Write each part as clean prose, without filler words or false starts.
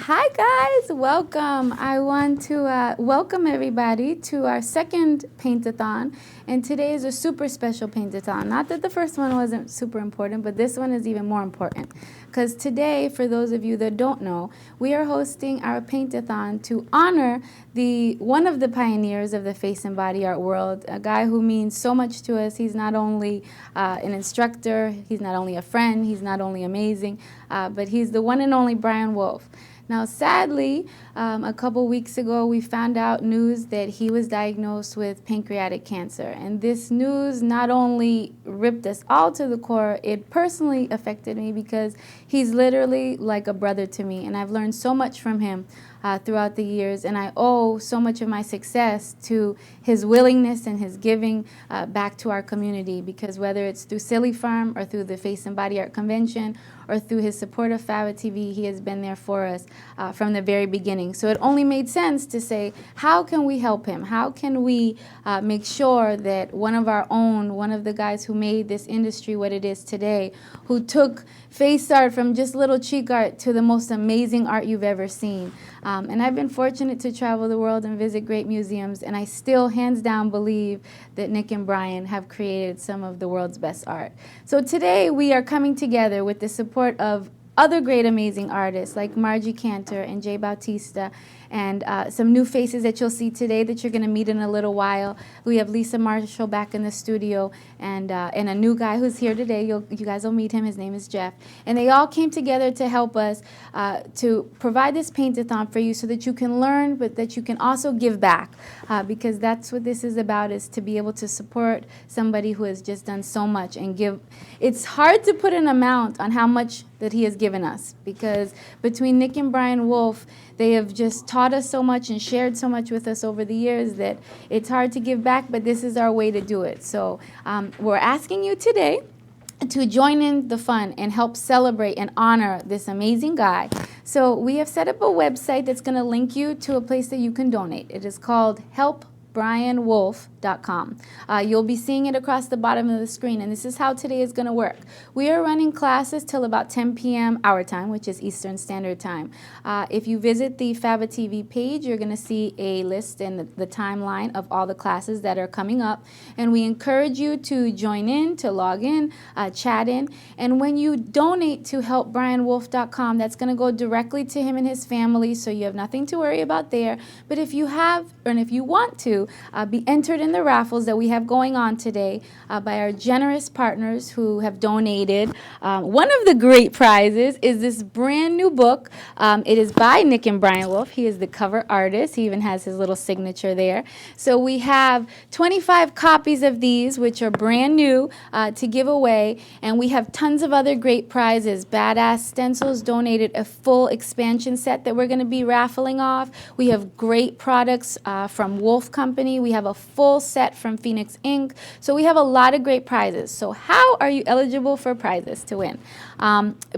Hi guys, welcome. I want to welcome everybody to our second Paint-A-Thon, and today is a super special Paint-A-Thon. Not that the first one wasn't super important, but this one is even more important. Because today, for those of you that don't know, we are hosting our Paint-A-Thon to honor one of the pioneers of the face and body art world, a guy who means so much to us. He's not only an instructor, he's not only a friend, he's not only amazing, but he's the one and only Brian Wolfe. Now, sadly, a couple weeks ago, we found out news that he was diagnosed with pancreatic cancer. And this news not only ripped us all to the core, it personally affected me because he's literally like a brother to me. And I've learned so much from him throughout the years. And I owe so much of my success to his willingness and his giving back to our community. Because whether it's through Silly Farm or through the Face and Body Art Convention or through his support of FABAtv, he has been there for us from the very beginning. So it only made sense to say, how can we help him? How can we make sure that one of our own, one of the guys who made this industry what it is today, who took face art from just little cheek art to the most amazing art you've ever seen. And I've been fortunate to travel the world and visit great museums, and I still, hands down, believe that Nick and Brian have created some of the world's best art. So today we are coming together with the support of other great, amazing artists like Margie Cantor and Jay Bautista, and some new faces that you'll see today that you're going to meet in a little while. We have Lisa Marshall back in the studio, and a new guy who's here today. You guys will meet him. His name is Jeff. And they all came together to help us to provide this Paint-A-Thon for you so that you can learn, but that you can also give back, because that's what this is about, is to be able to support somebody who has just done so much and give. It's hard to put an amount on how much that he has given us, because between Nick and Brian Wolfe, they have just taught us so much and shared so much with us over the years that it's hard to give back, but this is our way to do it. So we're asking you today to join in the fun and help celebrate and honor this amazing guy. So we have set up a website that's going to link you to a place that you can donate. It is called helpbrianwolfe.com. You'll be seeing it across the bottom of the screen, and this is how today is going to work. We are running classes till about 10 p.m. our time, which is Eastern Standard Time. If you visit the FABAtv page, you're going to see a list and the timeline of all the classes that are coming up, and we encourage you to join in, to log in, chat in, and when you donate to helpbrianwolfe.com, that's going to go directly to him and his family, so you have nothing to worry about there. But if you have, and if you want to, be entered in the raffles that we have going on today by our generous partners who have donated. One of the great prizes is this brand new book. It is by Nick and Brian Wolfe. He is the cover artist. He even has his little signature there. So we have 25 copies of these, which are brand new to give away, and we have tons of other great prizes. Badass Stencils donated a full expansion set that we're going to be raffling off. We have great products from Wolf Company. We have a full set from Phoenix Inc. So we have a lot of great prizes. So how are you eligible for prizes to win?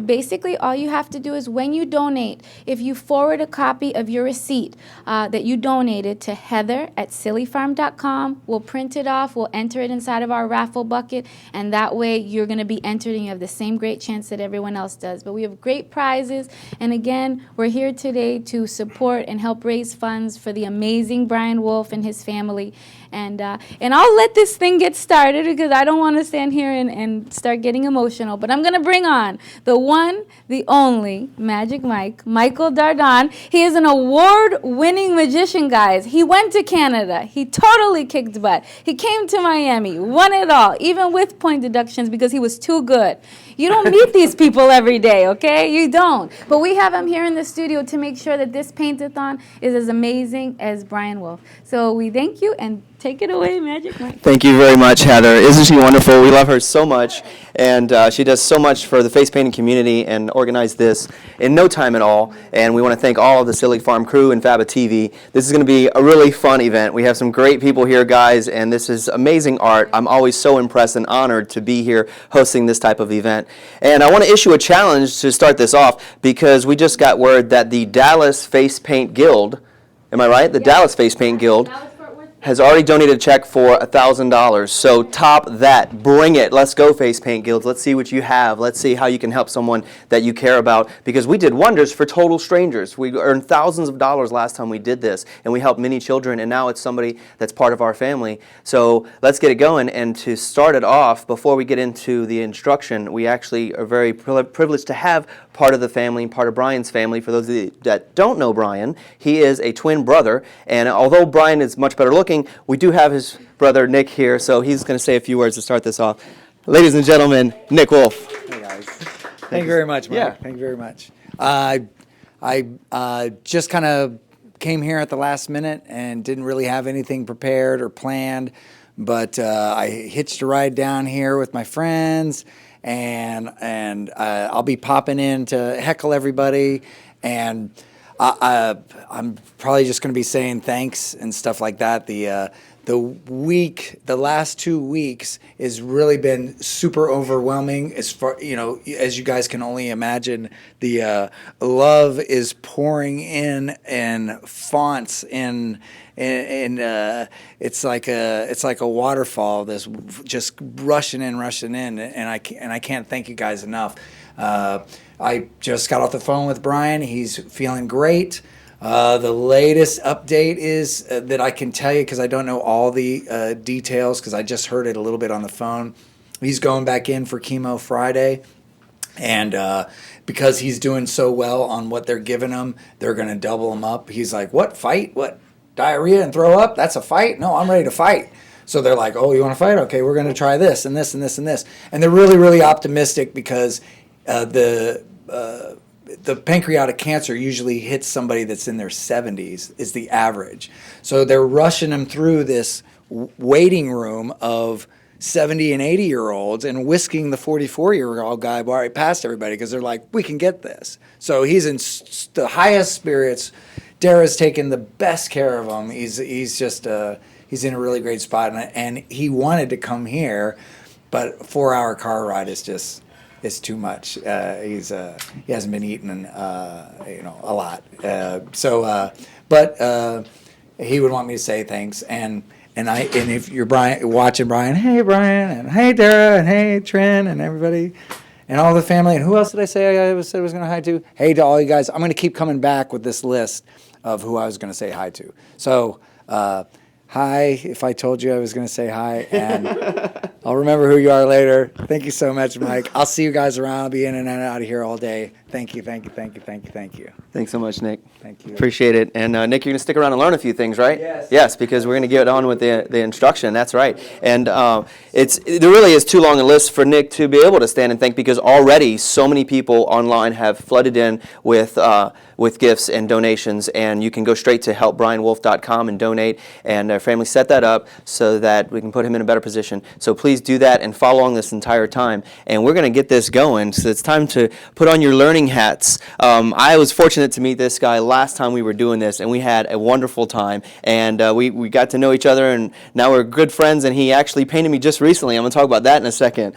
Basically, all you have to do is when you donate, if you forward a copy of your receipt that you donated to heather@sillyfarm.com, we'll print it off, we'll enter it inside of our raffle bucket, and that way you're going to be entered and you have the same great chance that everyone else does. But we have great prizes, and again, we're here today to support and help raise funds for the amazing Brian Wolfe and his family. And I'll let this thing get started because I don't want to stand here and start getting emotional. But I'm going to bring on the one, the only Magic Mike, Michael Dardon. He is an award-winning magician, guys. He went to Canada. He totally kicked butt. He came to Miami, won it all, even with point deductions because he was too good. You don't meet these people every day, okay? You don't. But we have him here in the studio to make sure that this Paint-A-Thon is as amazing as Brian Wolfe. So we thank you, and take it away, Magic Mike. Thank you very much, Heather. Isn't she wonderful? We love her so much, and she does so much for the face painting community and organized this in no time at all. And we want to thank all of the Silly Farm crew and FABAtv. This is going to be a really fun event. We have some great people here, guys, and this is amazing art. I'm always so impressed and honored to be here hosting this type of event. And I want to issue a challenge to start this off because we just got word that the Dallas Face Paint Guild, am I right? The Dallas Face Paint Guild. has already donated a check for $1,000. So top that. Bring it. Let's go, Face Paint Guilds. Let's see what you have. Let's see how you can help someone that you care about, because we did wonders for total strangers. We earned thousands of dollars last time we did this, and we helped many children, and now it's somebody that's part of our family. So let's get it going. And to start it off, before we get into the instruction, we actually are very privileged to have part of the family, part of Brian's family. For those of you that don't know Brian, he is a twin brother, and although Brian is much better looking, we do have his brother Nick here, so he's going to say a few words to start this off. Ladies and gentlemen, Nick Wolfe. Hey guys. Thank you very much, Mark. Yeah. Thank you very much. I just kind of came here at the last minute and didn't really have anything prepared or planned, but I hitched a ride down here with my friends, and I'll be popping in to heckle everybody, and I'm probably just going to be saying thanks and stuff like that. The last 2 weeks has really been super overwhelming. As far, as you guys can only imagine, the love is pouring in fonts and it's like a waterfall that's just rushing in, and I can't thank you guys enough. I just got off the phone with Brian. He's feeling great. The latest update is that I can tell you, because I don't know all the details, because I just heard it a little bit on the phone. He's going back in for chemo Friday, and because he's doing so well on what they're giving him, they're going to double him up. He's like, what, fight? What, diarrhea and throw up? That's a fight? No, I'm ready to fight. So they're like, oh, you want to fight? Okay, we're going to try this and this and this and this. And they're really, really optimistic, because the pancreatic cancer usually hits somebody that's in their 70s, is the average. So they're rushing them through this waiting room of 70 and 80-year-olds and whisking the 44-year-old guy right past everybody, because they're like, we can get this. So he's in the highest spirits. Dara's taking the best care of him. He's just he's in a really great spot, and he wanted to come here, but a 4-hour car ride is just... it's too much. He hasn't been eating a lot. But he would want me to say thanks, and if you're watching Brian, hey Brian, and hey Dara, and hey Trin, and everybody, and all the family, and who else did I say I said I was going to hi to? Hey to all you guys. I'm going to keep coming back with this list of who I was going to say hi to. So. Hi, if I told you I was going to say hi, and I'll remember who you are later. Thank you so much, Mike. I'll see you guys around. I'll be in and out of here all day. Thank you, thank you, thank you, thank you, thank you. Thanks so much, Nick. Thank you. Appreciate it. And Nick, you're going to stick around and learn a few things, right? Yes. Yes, because we're going to get on with the instruction. That's right. And there really is too long a list for Nick to be able to stand and thank, because already so many people online have flooded in with gifts and donations, and you can go straight to helpbrianwolfe.com and donate, and our family set that up so that we can put him in a better position. So please do that and follow along this entire time, and we're going to get this going. So it's time to put on your learning hats. I was fortunate to meet this guy last time we were doing this, and we had a wonderful time, and we got to know each other, and now we're good friends, and he actually painted me just recently. I'm going to talk about that in a second.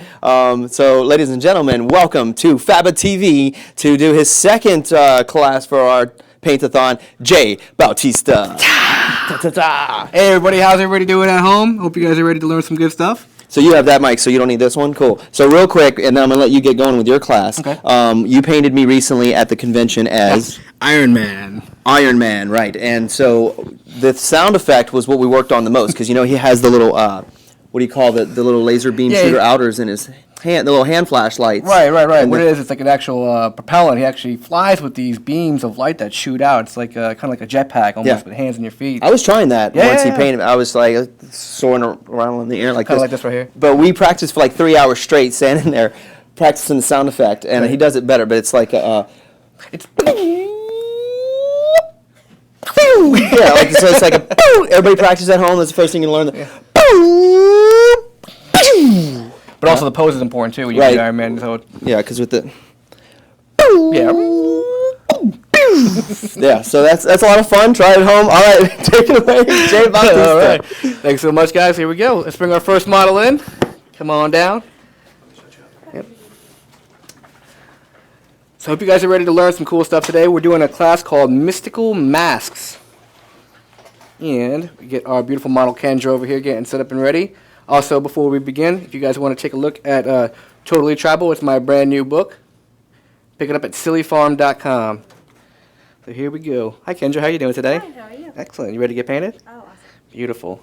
So ladies and gentlemen, welcome to FABAtv to do his second class for our Paint-A-Thon, Jay Bautista. Hey everybody, how's everybody doing at home? Hope you guys are ready to learn some good stuff. So you have that mic, so you don't need this one? Cool. So real quick, and then I'm going to let you get going with your class. Okay. You painted me recently at the convention as... Iron Man. Iron Man, right. And so the sound effect was what we worked on the most, because, he has the little, what do you call the little laser beam shooter outers in his hand, the little hand flashlights. Right. What it is, it's like an actual propellant. He actually flies with these beams of light that shoot out. It's like kind of like a jetpack, almost, with hands and your feet. I was trying that once he painted. I was like soaring around in the air like kind this. of like this right here. But we practiced for like 3 hours straight, standing there, practicing the sound effect, and he does it better. But it's like It's yeah, so it's like a everybody practice at home. That's the first thing you learn. But also the pose is important too when you do Iron Man. So yeah, because with the yeah. So that's a lot of fun. Try it at home. All right, take it away, Jay Bautista. All right. Thanks so much, guys. Here we go. Let's bring our first model in. Come on down. Yep. So I hope you guys are ready to learn some cool stuff today. We're doing a class called Mystical Masks. And we get our beautiful model Kendra over here getting set up and ready. Also, before we begin, if you guys want to take a look at Totally Tribal, it's my brand new book. Pick it up at sillyfarm.com. So here we go. Hi Kendra, how are you doing today? Hi, how are you? Excellent. You ready to get painted? Oh, awesome. Beautiful.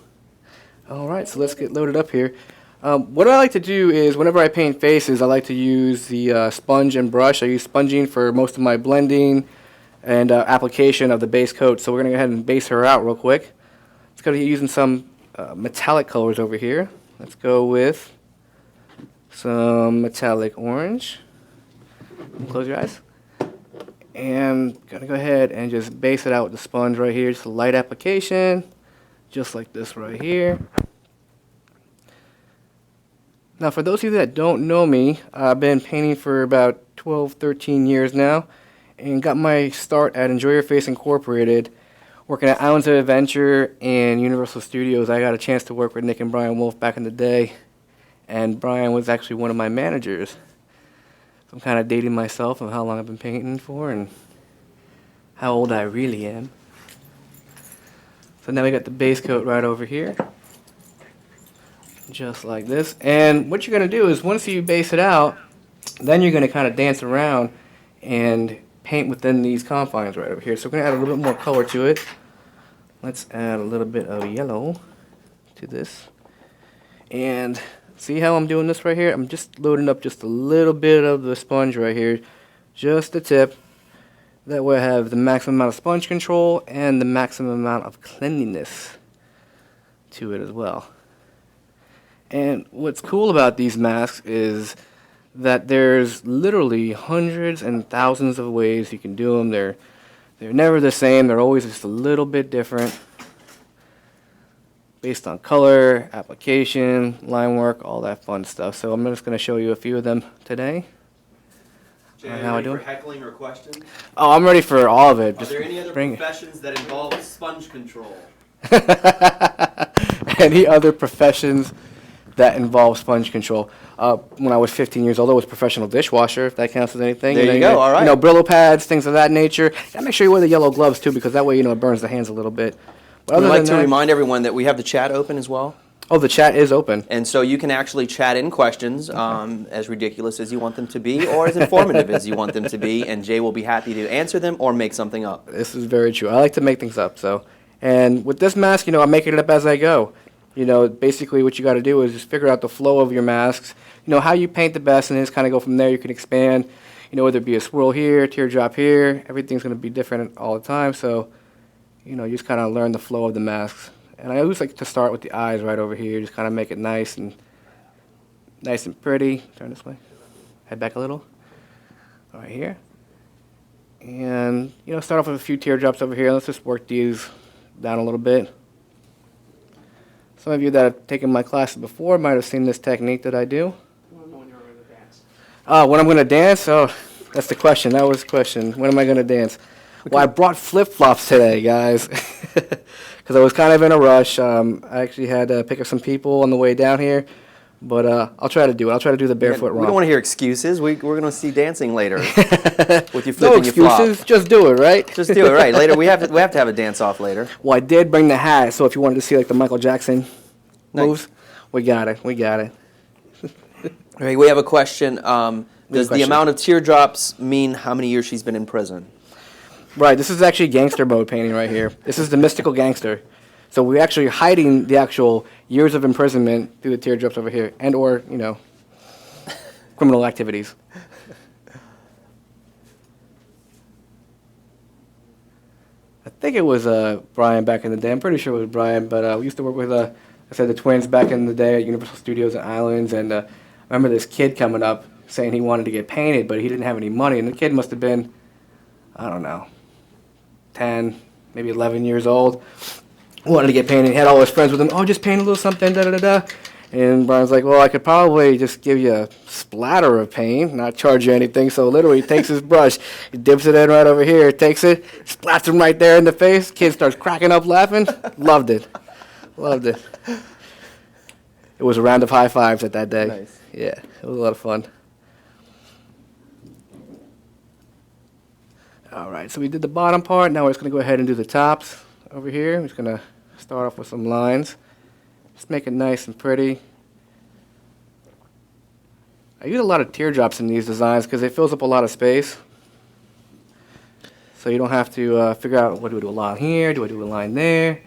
All right, so let's get loaded up here. What I like to do is whenever I paint faces, I like to use the sponge and brush. I use sponging for most of my blending and application of the base coat. So we're going to go ahead and base her out real quick. Let's go to using some metallic colors over here. Let's go with some metallic orange. Close your eyes. And going to go ahead and just base it out with the sponge right here. Just a light application, just like this right here. Now, for those of you that don't know me, I've been painting for about 12, 13 years now, and got my start at Enjoy Your Face Incorporated, working at Islands of Adventure and Universal Studios. I got a chance to work with Nick and Brian Wolfe back in the day, and Brian was actually one of my managers. So I'm kind of dating myself of how long I've been painting for and how old I really am. So now we got the base coat right over here. Just like this. And what you're going to do is once you base it out, then you're going to kind of dance around and paint within these confines right over here. So we're going to add a little bit more color to it. Let's add a little bit of yellow to this. And see how I'm doing this right here? I'm just loading up just a little bit of the sponge right here. Just the tip. That way I have the maximum amount of sponge control and the maximum amount of cleanliness to it as well. And what's cool about these masks is that there's literally hundreds and thousands of ways you can do them. They're never the same. They're always just a little bit different based on color, application, line work, all that fun stuff. So I'm just going to show you a few of them today. Jay, are you ready for heckling or questions? Oh, I'm ready for all of it. Are there any other professions that involve sponge control? Any other professions that involve sponge control? When I was 15 years old, I was a professional dishwasher, if that counts as anything. There you go, all right. You know, Brillo pads, things of that nature. And make sure you wear the yellow gloves, too, because that way, you know, it burns the hands a little bit. But I'd like to remind everyone that we have the chat open as well. Oh, the chat is open. And so you can actually chat in questions, as ridiculous as you want them to be, or as informative as you want them to be, and Jay will be happy to answer them or make something up. This is very true. I like to make things up, so. And with this mask, you know, I'm making it up as I go. You know, basically what you got to do is just figure out the flow of your masks, you know, how you paint the best, and just kind of go from there. You can expand, you know, whether it be a swirl here, teardrop here, everything's going to be different all the time, so, you know, you just kind of learn the flow of the masks. And I always like to start with the eyes right over here, just kind of make it nice and pretty. Turn this way. Head back a little. Right here. And, you know, start off with a few teardrops over here. Let's just work these down a little bit. Some of you that have taken my classes before might have seen this technique that I do. When you're going to dance. When I'm going to dance? Oh, that's the question. That was the question. When am I going to dance? Well, I brought flip-flops today, guys, because I was kind of in a rush. I actually had to pick up some people on the way down here, but I'll try to do it. I'll try to do the barefoot romp. We don't want to hear excuses. We're going to see dancing later with you flipping No your flop. excuses. Just do it, right? Just do it, right. Later, we have to have a dance-off later. Well, I did bring the hat, so if you wanted to see like the Michael Jackson moves, we got it. We got it. All right, we have a question. Does the amount of teardrops mean how many years she's been in prison? Right, this is actually gangster mode painting right here. This is the mystical gangster. So we're actually hiding the actual years of imprisonment through the teardrops over here, and or, you know, criminal activities. I think it was Brian back in the day. I'm pretty sure it was Brian, but we used to work with, I said, the twins back in the day at Universal Studios and Islands, and I remember this kid coming up saying he wanted to get painted, but he didn't have any money, and the kid must have been, I don't know, 10, maybe 11 years old, wanted to get painted. He had all his friends with him. Oh, just paint a little something, da-da-da-da. And Brian's like, well, I could probably just give you a splatter of paint, not charge you anything. So literally he takes his brush, he dips it in right over here, takes it, splats him right there in the face. Kid starts cracking up laughing. Loved it. Loved it. It was a round of high fives at that day. Nice. Yeah, it was a lot of fun. All right, so we did the bottom part. Now we're just going to go ahead and do the tops over here. We're just going to Start off with some lines. Just make it nice and pretty. I use a lot of teardrops in these designs because it fills up a lot of space. So you don't have to figure out, what do I do a line here? Do I do a line there?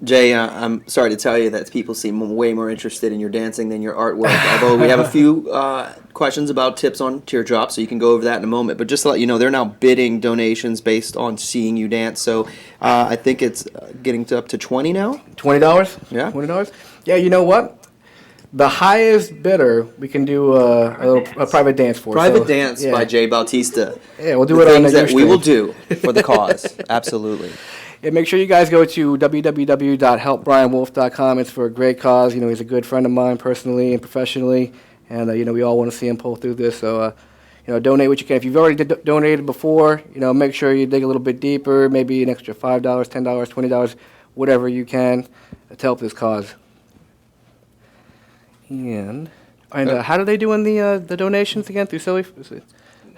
Jay, I'm sorry to tell you that people seem way more interested in your dancing than your artwork. Although we have a few questions about tips on teardrops, so you can go over that in a moment. But just to let you know, they're now bidding donations based on seeing you dance. So I think it's getting up to $20 now. $20? Yeah. $20? Yeah, you know what? The highest bidder, we can do a private dance for. Private dance by Jay Bautista. Yeah, we'll do The it on things the that we will do for the cause. Absolutely. Yeah, make sure you guys go to www.helpbrianwolfe.com. It's for a great cause. You know, he's a good friend of mine personally and professionally, and you know, we all want to see him pull through this. So, you know, donate what you can. If you've already donated before, you know, make sure you dig a little bit deeper, maybe an extra $5, $10, $20, whatever you can to help this cause. And how do they do in the donations again through Silly?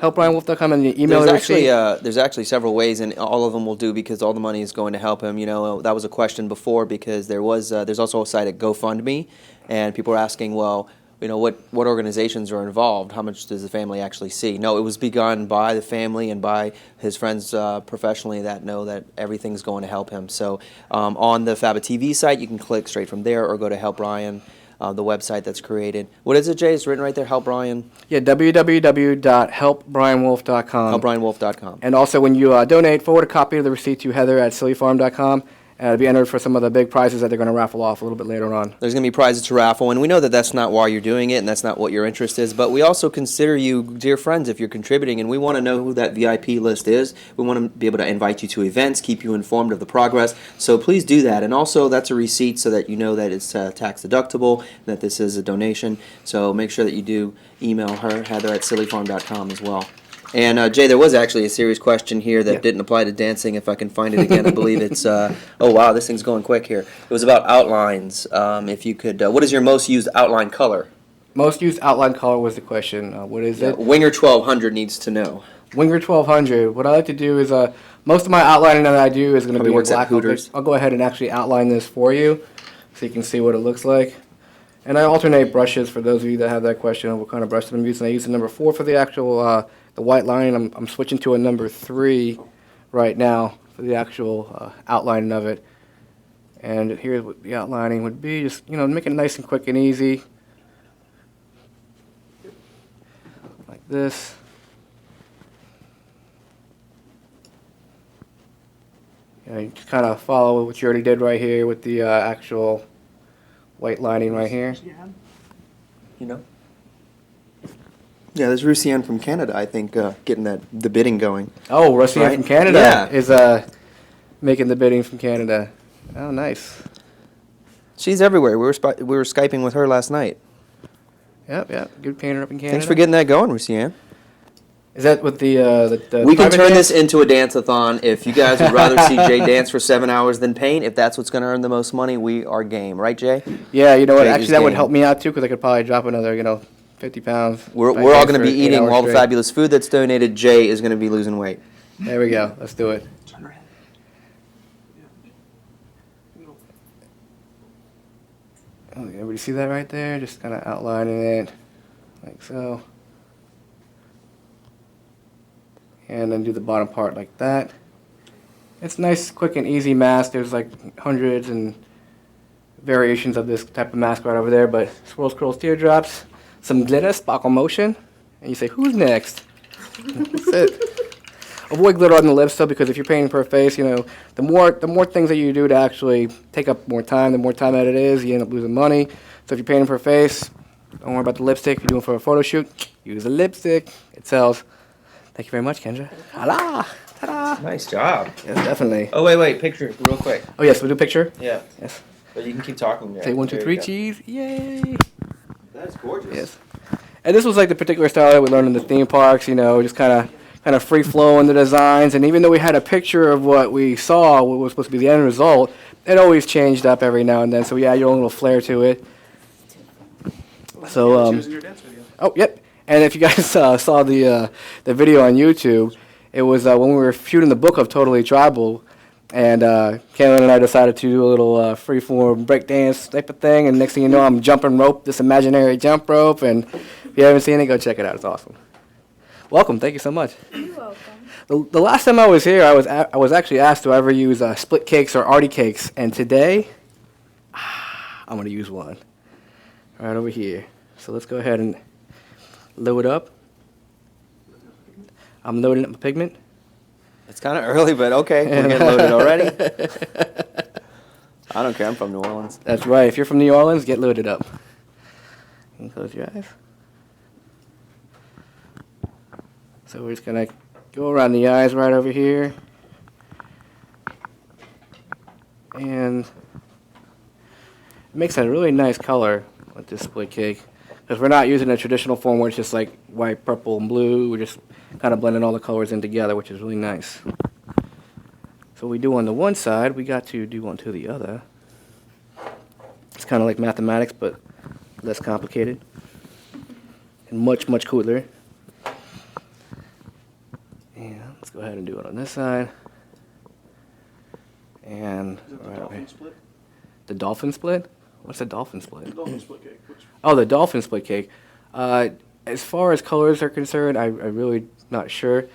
HelpBrianWolfe.com and the email. There's actually several ways, and all of them will do because all the money is going to help him. You know, that was a question before because there's also a site at GoFundMe, and people are asking, well, you know, what organizations are involved? How much does the family actually see? No, it was begun by the family and by his friends professionally that know that everything's going to help him. So on the FABAtv site, you can click straight from there or go to Help Brian. The website that's created. What is it, Jay? It's written right there, Help Brian. Yeah, www.helpbrianwolfe.com. HelpBrianWolfe.com. And also, when you donate, forward a copy of the receipt to Heather at sillyfarm.com. It'll be entered for some of the big prizes that they're going to raffle off a little bit later on. There's going to be prizes to raffle, and we know that that's not why you're doing it, and that's not what your interest is, but we also consider you dear friends if you're contributing, and we want to know who that VIP list is. We want to be able to invite you to events, keep you informed of the progress, so please do that. And also, that's a receipt so that you know that it's tax deductible, that this is a donation, so make sure that you do email her, Heather, at sillyfarm.com as well. And Jay, there was actually a serious question here that didn't apply to dancing. If I can find it again, I believe it's. Oh wow, this thing's going quick here. It was about outlines. If you could, what is your most used outline color? Most used outline color was the question. What is it? Winger 1200 needs to know. Winger 1200. What I like to do is most of my outlining that I do is going to be works in at black. Hooters. I'll go ahead and actually outline this for you, so you can see what it looks like. And I alternate brushes for those of you that have that question of what kind of brush I'm using. I use the number 4 for the actual. The white line, I'm switching to a number 3 right now for the actual outlining of it. And here's what the outlining would be. Just, you know, make it nice and quick and easy. Like this. You just kind of follow what you already did right here with the actual white lining right here. You know? Yeah, there's Rusianne from Canada, I think, getting the bidding going. Oh, Rusianne right? from Canada Yeah. is making the bidding from Canada. Oh, nice. She's everywhere. We were Skyping with her last night. Yep. Good painter up in Canada. Thanks for getting that going, Rusianne. Is that with the We can private turn dance? this into a dance-a-thon. If you guys would rather see Jay dance for 7 hours than paint, if that's what's going to earn the most money, we are game. Right, Jay? Yeah, you know what? Jay Actually, is that would game. help me out, too, because I could probably drop another, 50 pounds. We're if I all dance going to for be 8 eating hours all the straight. fabulous food that's donated. Jay is going to be losing weight. There we go. Let's do it. Turn her head. Oh, everybody see that right there? Just kind of outlining it like so. And then do the bottom part like that. It's nice, quick, and easy mask. There's like hundreds and variations of this type of mask right over there, but swirls, curls, teardrops, some glitter, sparkle motion, and you say, who's next? That's it. Avoid glitter on the lips though, because if you're painting per face, the more things that you do to actually take up more time, the more time that it is, you end up losing money. So if you're painting per face, don't worry about the lipstick. If you're doing it for a photo shoot, use a lipstick. It sells. Thank you very much, Kendra. Hala! Ta-da! Nice job. Yes, definitely. Oh, wait, picture real quick. Oh yes, we'll do a picture. Yeah. Yes. But you can keep talking there. Say 1, 2, There 3, you go. cheese. Yay! That's gorgeous. Yes. And this was like the particular style that we learned in the theme parks, just kind of free flow in the designs. And even though we had a picture of what we saw, what was supposed to be the end result, it always changed up every now and then. So we add your own little flair to it. So, She was in your dance video. oh, yep. And if you guys saw the video on YouTube, it was when we were shooting the book of Totally Tribal. And Kaylin and I decided to do a little freeform breakdance type of thing. And next thing you know, I'm jumping rope, this imaginary jump rope. And if you haven't seen it, go check it out. It's awesome. Welcome. Thank you so much. You're welcome. The last time I was here, I was actually asked to ever use split cakes or arty cakes. And today, I'm going to use one right over here. So let's go ahead and load up. I'm loading up my pigment. It's kind of early, but okay. We're getting loaded already. I don't care. I'm from New Orleans. That's right. If you're from New Orleans, get loaded up. And close your eyes. So we're just going to go around the eyes right over here. And it makes a really nice color with this split cake. Because we're not using a traditional form where it's just like white, purple, and blue. We're just kind of blending all the colors in together, which is really nice. So what we do on the one side, we got to do onto the other. It's kind of like mathematics, but less complicated. And much, much cooler. And let's go ahead and do it on this side. And right over here. Split? The dolphin split? What's a dolphin split? The dolphin split cake. Oh, the dolphin split cake. As far as colors are concerned, I'm really not sure.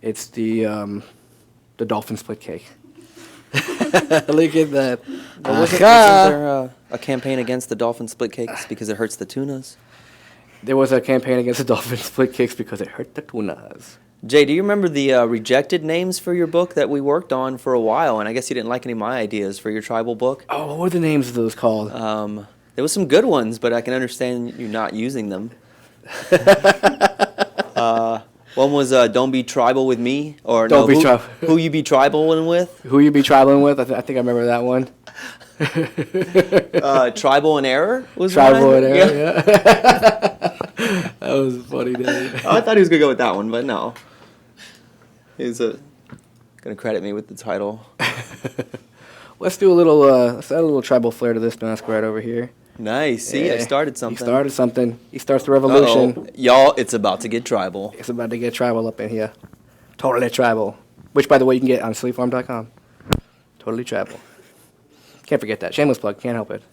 It's the dolphin split cake. Look at that. Wasn't there a campaign against the dolphin split cakes because it hurts the tunas? There was a campaign against the dolphin split cakes because it hurt the tunas. Jay, do you remember the rejected names for your book that we worked on for a while? And I guess you didn't like any of my ideas for your tribal book. Oh, what were the names of those called? There was some good ones, but I can understand you not using them. One was Don't Be Tribal With Me, or Don't Be Tribal. Who You Be Tribaling With. Who you be tribaling with? I think I remember that one. Tribal and Error was Tribal one. and Error, yeah. That was a funny name. I thought he was going to go with that one, but no. He's going to credit me with the title. Let's do a little, let's add a little tribal flair to this mask right over here. Nice. See, I started something. He started something. He starts the revolution. Uh-oh. Y'all, it's about to get tribal. It's about to get tribal up in here. Totally tribal. Which, by the way, you can get on sillyfarm.com. Totally tribal. Can't forget that. Shameless plug. Can't help it.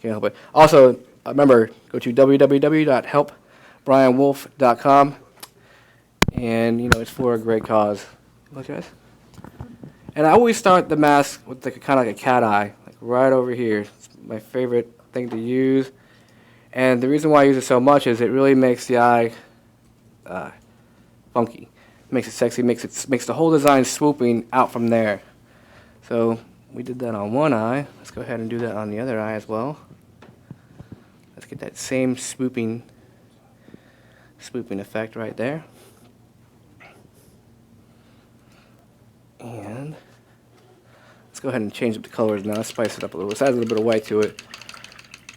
Can't help it. Also, remember, go to www.helpbrianwolfe.com. And, you know, it's for a great cause. Look, guys. And I always start the mask with like kind of like a cat eye, like right over here. It's my favorite thing to use. And the reason why I use it so much is it really makes the eye funky. It makes it sexy, makes the whole design swooping out from there. So we did that on one eye. Let's go ahead and do that on the other eye as well. Let's get that same swooping effect right there. And let's go ahead and change up the colors now. Let's spice it up a little. Let's add a little bit of white to it.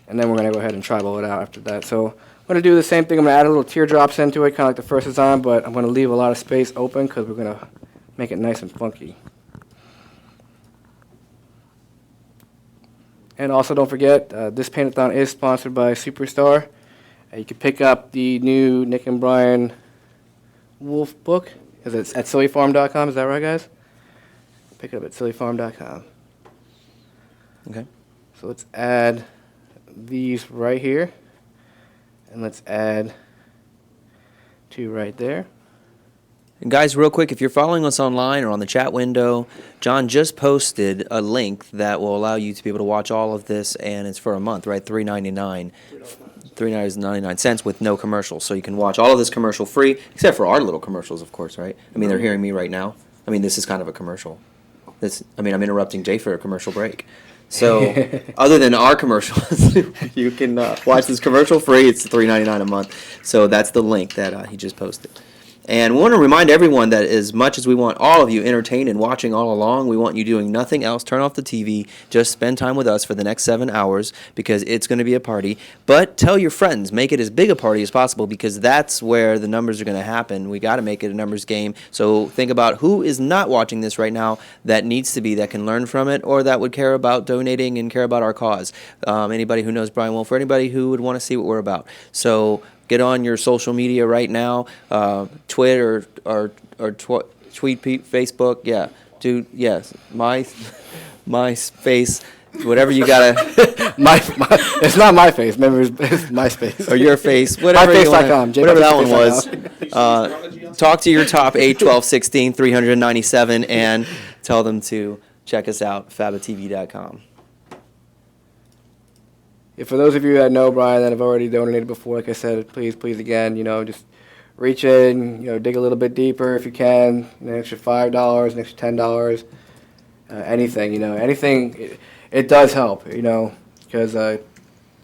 And then we're going to go ahead and tribal it out after that. So I'm going to do the same thing. I'm going to add a little teardrops into it, kind of like the first design, but I'm going to leave a lot of space open because we're going to make it nice and funky. And also don't forget, this Paint-A-Thon is sponsored by Superstar. You can pick up the new Nick and Brian Wolfe book. It's at sillyfarm.com. Is that right, guys? Pick it up at sillyfarm.com. Okay. So let's add these right here. And let's add two right there. And guys, real quick, if you're following us online or on the chat window, John just posted a link that will allow you to be able to watch all of this, and it's for a month, right? $3.99. $3.99 with no commercials. So you can watch all of this commercial free, except for our little commercials, of course, right? I mean, they're hearing me right now. I mean, this is kind of a commercial. I'm interrupting Jay for a commercial break. So other than our commercials, you can watch this commercial free. It's $3.99 a month. So that's the link that he just posted. And we want to remind everyone that as much as we want all of you entertained and watching all along, we want you doing nothing else. Turn off the TV. Just spend time with us for the next 7 hours because it's going to be a party. But tell your friends. Make it as big a party as possible because that's where the numbers are going to happen. We got to make it a numbers game. So think about who is not watching this right now that needs to be, that can learn from it, or that would care about donating and care about our cause. Anybody who knows Brian Wolfe, or anybody who would want to see what we're about. So get on your social media right now, Twitter or tweet, Facebook, yeah. Dude, yes, my face, whatever you gotta, it's not my face. Remember, it's MySpace. or your face, whatever MyFace.com, you want, whatever that one was. JayBautista.com. Talk to your top 8, 12, 16, 397, and tell them to check us out, FABAtv.com. Yeah, for those of you that know Brian that have already donated before, like I said, please again, just reach in, dig a little bit deeper if you can, an extra $5, an extra $10, anything, anything, it does help, because,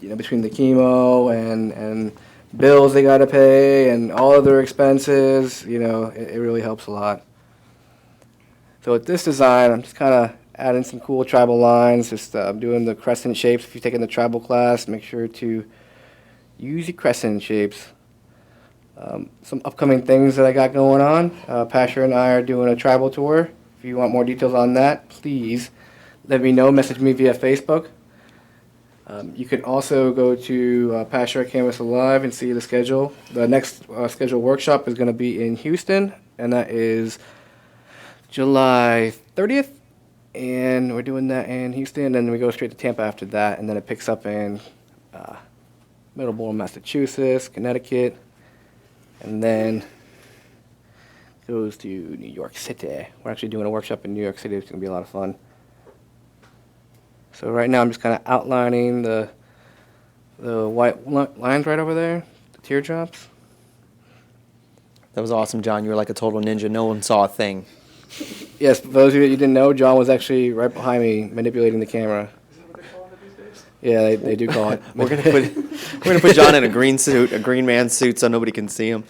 between the chemo and bills they got to pay and all of their expenses, it really helps a lot. So with this design, I'm just kind of adding some cool tribal lines, just doing the crescent shapes. If you're taking the tribal class, make sure to use your crescent shapes. Some upcoming things that I got going on. Pasher and I are doing a tribal tour. If you want more details on that, please let me know. Message me via Facebook. You can also go to Pasher Canvas Alive and see the schedule. The next scheduled workshop is going to be in Houston, and that is July 30th. And we're doing that in Houston, and then we go straight to Tampa after that, and then it picks up in Middleborough, Massachusetts, Connecticut, and then goes to New York City. We're actually doing a workshop in New York City. It's going to be a lot of fun. So right now I'm just kind of outlining the white lines right over there, the teardrops. That was awesome, John. You were like a total ninja. No one saw a thing. Yes, for those of you that didn't know, John was actually right behind me manipulating the camera. Is that what they call it these days? Yeah, they do call it. We're gonna put John in a green suit, a green man suit, so nobody can see him.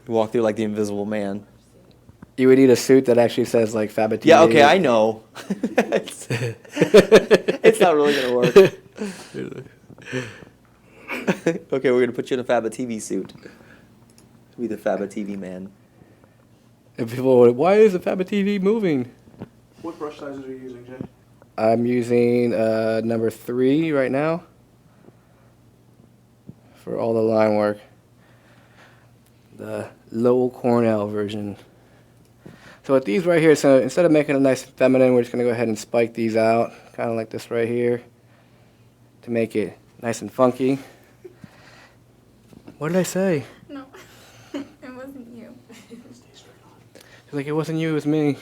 Walk through like the Invisible Man. You would need a suit that actually says like FABAtv. Yeah, okay, I know. it's not really gonna work. Okay, we're gonna put you in a FABAtv suit. Be the FABAtv man. And people are like, why is the FABAtv moving? What brush sizes are you using, Jay? I'm using number 3 right now for all the line work. The Lowell Cornell version. So with these right here, so instead of making it nice and feminine, we're just going to go ahead and spike these out, kind of like this right here, to make it nice and funky. What did I say? No, it wasn't you. She's like, it wasn't you, it was me.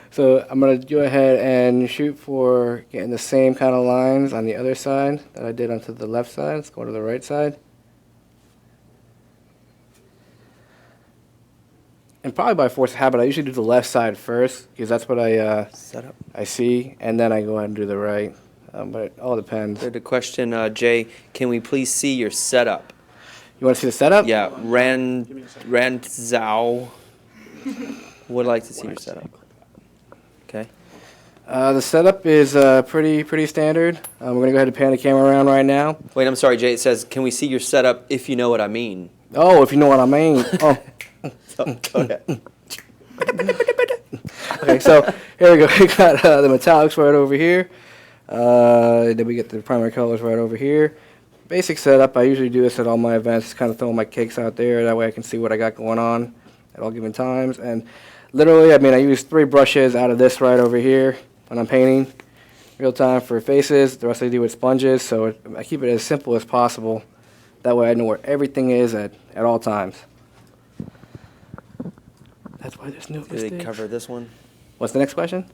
So I'm going to go ahead and shoot for getting the same kind of lines on the other side that I did onto the left side. Let's go to the right side. And probably by force of habit, I usually do the left side first, because that's what I see, and then I go ahead and do the right. But it all depends. The question, Jay, can we please see your setup? You want to see the setup? Yeah, Randzau would like to see your setup. Okay. The setup is pretty standard. We're going to go ahead and pan the camera around right now. Wait, I'm sorry, Jay. It says, can we see your setup if you know what I mean? Oh, if you know what I mean. Oh. Go ahead. Okay, so here we go. We got the metallics right over here. Then we get the primary colors right over here. Basic setup, I usually do this at all my events, kind of throwing my cakes out there. That way I can see what I got going on at all given times. And literally, I use 3 brushes out of this right over here when I'm painting. Real time for faces. The rest I do with sponges, so I keep it as simple as possible. That way I know where everything is at all times. That's why there's no mistakes. Did they cover this one? What's the next question?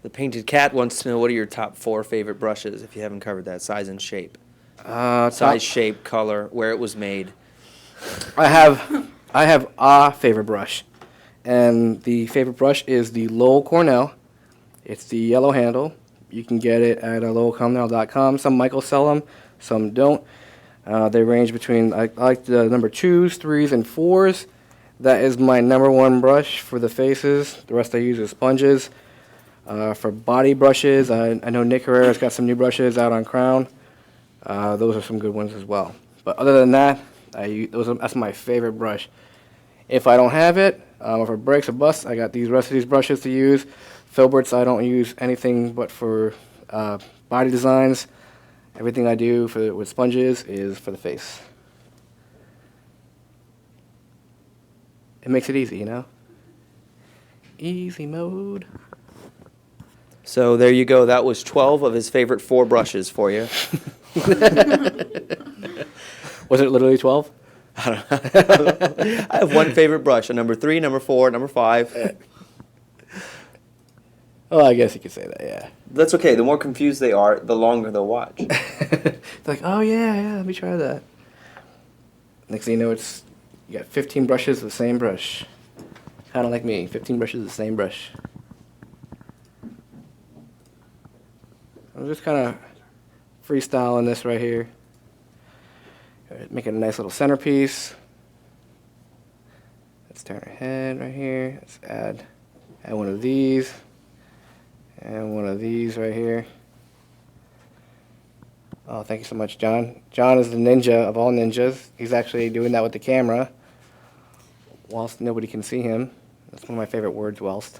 The Painted Cat wants to know, what are your top 4 favorite brushes, if you haven't covered that? Size and shape. Size, shape, color, where it was made. I have a favorite brush. And the favorite brush is the Lowell Cornell. It's the yellow handle. You can get it at lowellcornell.com. Some Michaels sell them, some don't. They range between, I like the number 2s, 3s, and 4s. That is my number 1 brush for the faces. The rest I use is sponges. For body brushes, I know Nick Herrera's got some new brushes out on Crown. Those are some good ones as well. But other than that, that's my favorite brush. If I don't have it, if it breaks or busts, I got the rest of these brushes to use. Filberts, I don't use anything but for body designs. Everything I do with sponges is for the face. it makes it easy, you know? Easy mode. So there you go. That was 12 of his favorite 4 brushes for you. Was it literally 12? I have one favorite brush, a number 3, number 4, number 5. Oh, I guess you could say that, yeah. That's okay. The more confused they are, the longer they'll watch. They're like, oh, yeah, let me try that. Next thing you know, you got 15 brushes of the same brush. Kind of like me, 15 brushes of the same brush. I'm just kind of freestyling this right here. Make it a nice little centerpiece. Let's turn our head right here. Let's add one of these. And one of these right here. Oh, thank you so much, John. John is the ninja of all ninjas. He's actually doing that with the camera whilst nobody can see him. That's one of my favorite words, whilst.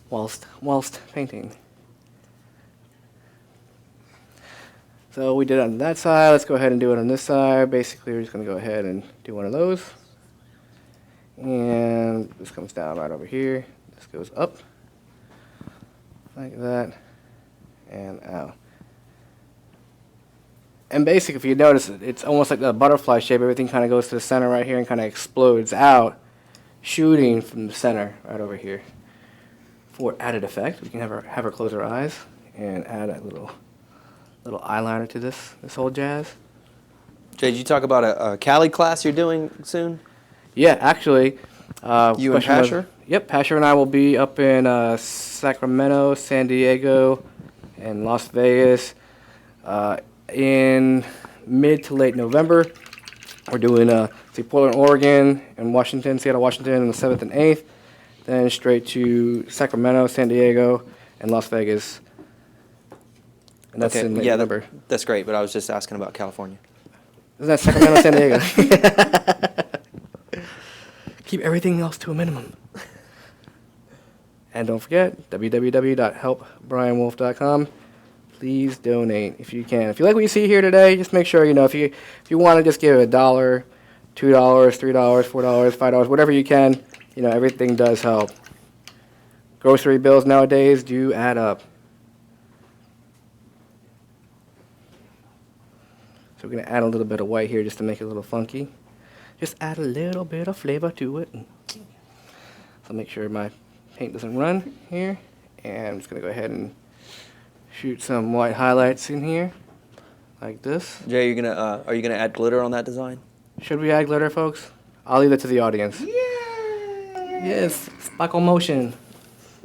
Whilst painting. So we did it on that side. Let's go ahead and do it on this side. Basically, we're just going to go ahead and do one of those. And this comes down right over here. This goes up. Like that. And out. And basically, if you notice, it's almost like the butterfly shape. Everything kind of goes to the center right here and kind of explodes out, shooting from the center right over here. For added effect, we can have her close her eyes and add a little eyeliner to this whole jazz. Jay, did you talk about a Cali class you're doing soon? Yeah, actually. You and Pasher? Yep, Pasher and I will be up in Sacramento, San Diego, and Las Vegas in mid to late November. We're doing Portland, Oregon, and Seattle, Washington on the 7th and 8th. Then straight to Sacramento, San Diego, and Las Vegas. And that's in November. That's great, but I was just asking about California. Isn't that Sacramento, San Diego? Keep everything else to a minimum. And don't forget, www.helpbrianwolfe.com. Please donate if you can. If you like what you see here today, just make sure, if you want to just give $1, $2, $3, $4, $5, whatever you can, everything does help. Grocery bills nowadays do add up. So we're going to add a little bit of white here just to make it a little funky. Just add a little bit of flavor to it. So make sure my paint doesn't run here. And I'm just going to go ahead and shoot some white highlights in here, like this. Jay, are you gonna add glitter on that design? Should we add glitter, folks? I'll leave that to the audience. Yay! Yes, sparkle motion.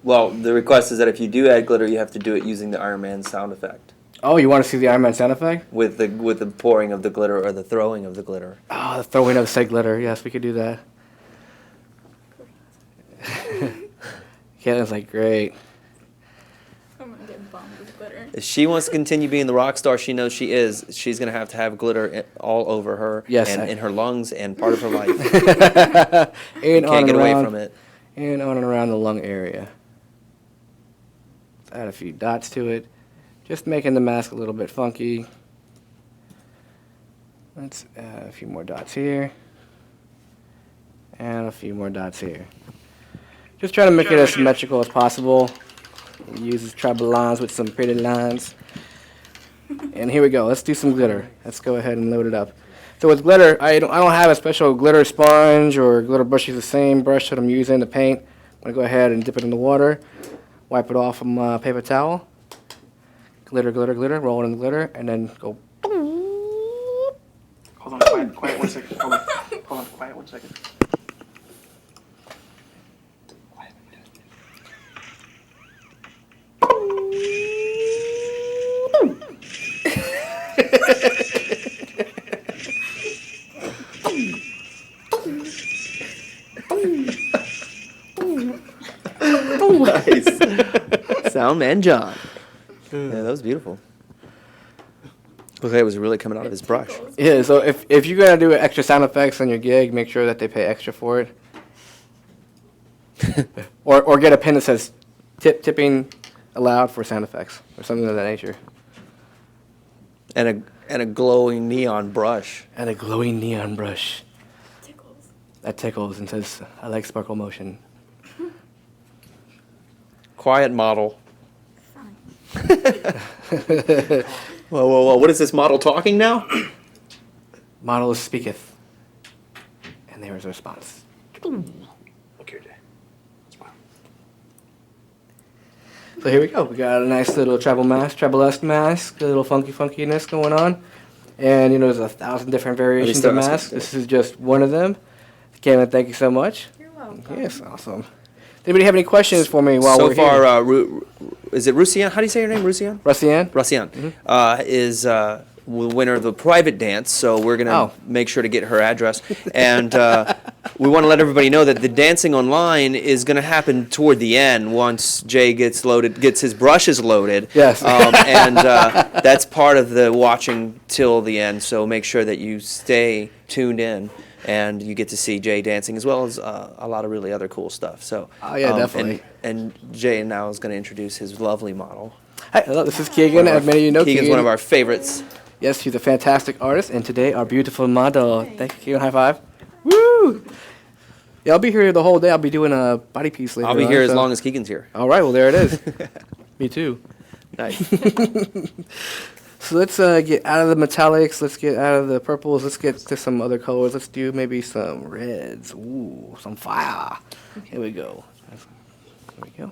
Well, the request is that if you do add glitter, you have to do it using the Iron Man sound effect. Oh, you want to see the Iron Man sound effect? With the pouring of the glitter or the throwing of the glitter. Oh, the throwing of said glitter. Yes, we could do that. Caitlin's like, great. I'm gonna get bombed with glitter. If she wants to continue being the rock star she knows she is, she's going to have glitter all over her. Yes, and in her lungs and part of her life. And can't get away from it. And on and around the lung area. Let's add a few dots to it. Just making the mask a little bit funky. Let's add a few more dots here. And a few more dots here. Just trying to make it as symmetrical as possible. Use tribal lines with some pretty lines. And here we go. Let's do some glitter. Let's go ahead and load it up. So with glitter, I don't have a special glitter sponge or glitter brush. Use the same brush that I'm using to paint. I'm going to go ahead and dip it in the water. Wipe it off from a paper towel. Glitter, glitter, glitter. Roll it in the glitter. And then go. Hold on, quiet 1 second. Hold on, quiet 1 second. Nice. Soundman John. Yeah, that was beautiful. Looked like it was really coming out of his brush. Yeah, so if you're going to do extra sound effects on your gig, make sure that they pay extra for it. or get a pin that says tipping allowed for sound effects or something of that nature. And a glowing neon brush. And a glowing neon brush. Tickles. That tickles and says, I like sparkle motion. Quiet model. Whoa. What is this model talking now? Model speaketh. And there is a response. Look here, Jay. Smile. So here we go. We got a nice little travel-esque mask, a little funkiness going on. And, there's 1,000 different variations of masks. This is just one of them. Kevin, thank you so much. You're welcome. Yes, awesome. Anybody have any questions for me while we're here? So far, is it Rusian? How do you say your name, Rusian? Russian? Rusian is the winner of the private dance, so we're going to make sure to get her address. And we want to let everybody know that the dancing online is going to happen toward the end once Jay gets his brushes loaded. Yes. And that's part of the watching till the end, so make sure that you stay tuned in. And you get to see Jay dancing as well as a lot of really other cool stuff. So, definitely. And Jay now is going to introduce his lovely model. Hi, hello, this is Keegan. As many of you know, Keegan's one of our favorites. Yes, she's a fantastic artist, and today our beautiful model. Thank you, Keegan. High five. Woo! Yeah, I'll be here the whole day. I'll be doing a body piece later. I'll be here as long as Keegan's here. All right, well, there it is. Me too. Nice. So let's get out of the metallics. Let's get out of the purples. Let's get to some other colors. Let's do maybe some reds. Ooh, some fire. Here we go. There we go.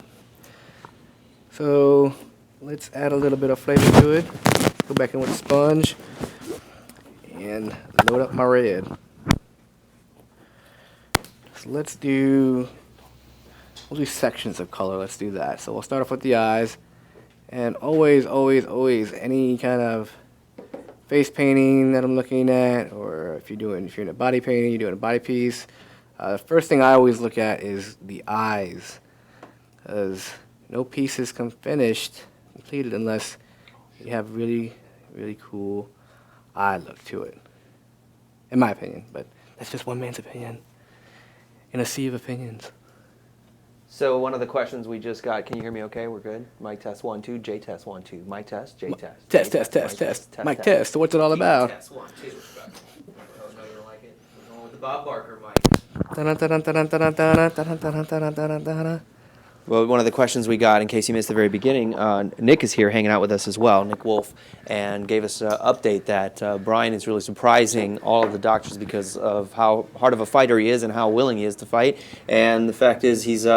So let's add a little bit of flavor to it. Go back in with a sponge and load up my red. So we'll do sections of color. Let's do that. So we'll start off with the eyes. And always, any kind of face painting that I'm looking at, or if you're in a body painting, you're doing a body piece, the first thing I always look at is the eyes, because no piece is completed unless you have really, really cool eye look to it, in my opinion. But that's just one man's opinion in a sea of opinions. So one of the questions we just got, can you hear me okay? We're good? Mic test 1, 2, J test 1, 2. Mic test, J test. Test. Mic test. So what's it all about? Test 1, 2. I know you don't like it. We're going with the Bob Barker mic. Well, one of the questions we got, in case you missed the very beginning, Nick is here hanging out with us as well, Nick Wolfe, and gave us an update that Brian is really surprising all of the doctors because of how hard of a fighter he is and how willing he is to fight. And the fact is he's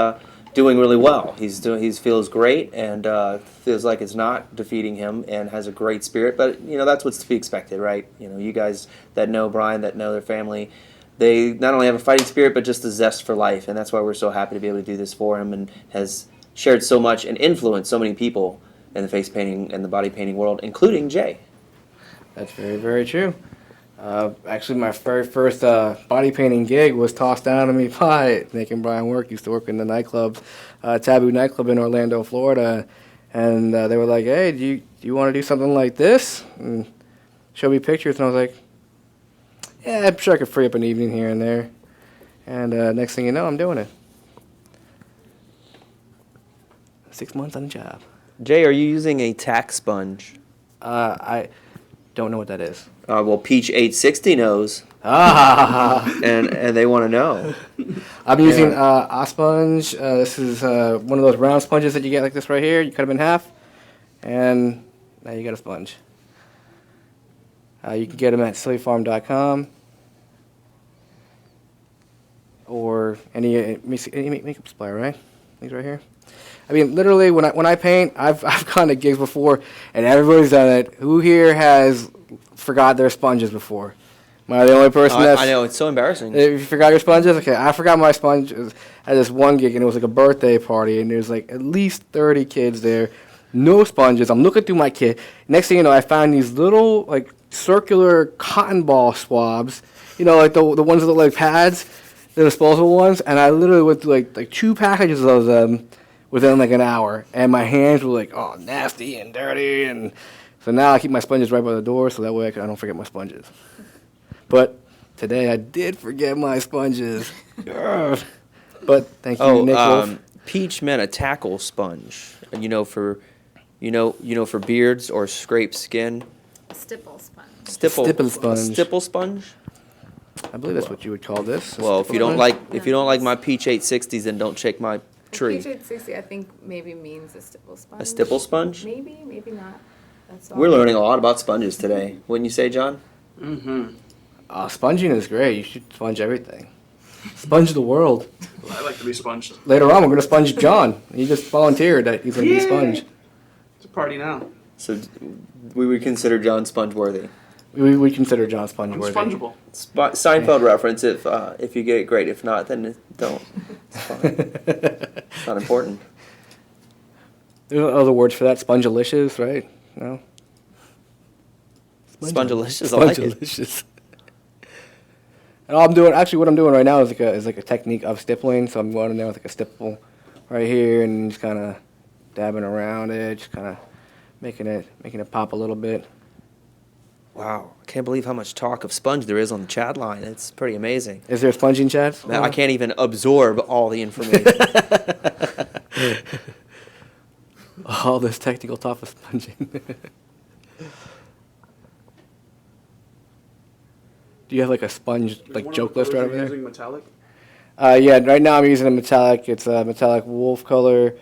doing really well. He feels great and feels like it's not defeating him and has a great spirit. But, that's what's to be expected, right? You guys that know Brian, that know their family, they not only have a fighting spirit, but just a zest for life, and that's why we're so happy to be able to do this for him, and has shared so much and influenced so many people in the face painting and the body painting world, including Jay. That's very, very true. Actually, my very first body painting gig was tossed down to me by Nick and Brian Work. Used to work in the nightclub, Taboo nightclub in Orlando, Florida, and they were like, "Hey, do you want to do something like this?" And show me pictures, and I was like, yeah, I'm sure I could free up an evening here and there. And next thing you know, I'm doing it. 6 months on the job. Jay, are you using a tack sponge? I don't know what that is. Well, Peach 860 knows. And they want to know. I'm using a sponge. This is one of those round sponges that you get like this right here. You cut them in half, and now you got a sponge. You can get them at sillyfarm.com or any makeup supplier, right? These right here. I mean, literally, when I paint, I've gone to gigs before, and everybody's done it. Who here has forgot their sponges before? Am I the only person that's... I know, it's so embarrassing. You forgot your sponges? Okay, I forgot my sponges at this one gig, and it was like a birthday party, and there's like at least 30 kids there. No sponges. I'm looking through my kit. Next thing you know, I found these little, like, circular cotton ball swabs, like the ones that look like pads, the disposable ones, and I literally went through like 2 packages of them within like an hour, and my hands were like, oh, nasty and dirty, and so now I keep my sponges right by the door so that way I don't forget my sponges. But today I did forget my sponges. But thank you, Nick Wolfe. Peach meant a tackle sponge, for beards or scraped skin. Stipple sponge. Stipple sponge. Stipple sponge. I believe that's what you would call this. a Well, if stipple you don't sponge. like my Peach 860s, then don't shake my tree. Peach 860, I think maybe means a stipple sponge. A stipple sponge? Maybe, maybe not. That's all. We're learning a lot about sponges today, wouldn't you say, John? Mm-hmm. Sponging is great. You should sponge everything. Sponge the world. I like to be sponged. Later on, we're going to sponge John. He just volunteered that he's going to be sponged. It's a party now. So we would consider John sponge-worthy. We consider John I'm sponge-worthy. spongeable. Seinfeld reference. If you get it, great. If not, then don't. It's fine. It's not important. There's other words for that. Spongelicious, right? No? Spongelicious. I like it. Spongelicious. And all I'm doing, actually, what I'm doing right now is like a technique of stippling. So I'm going in there with like a stipple right here and just kind of dabbing around it, just kind of making it pop a little bit. Wow, I can't believe how much talk of sponge there is on the chat line. It's pretty amazing. Is there a sponging chat? Man, I can't even absorb all the information. All this technical talk of sponging. Do you have like a sponge like joke list right over there? Using metallic. Yeah, right now I'm using a metallic. It's a metallic wolf color.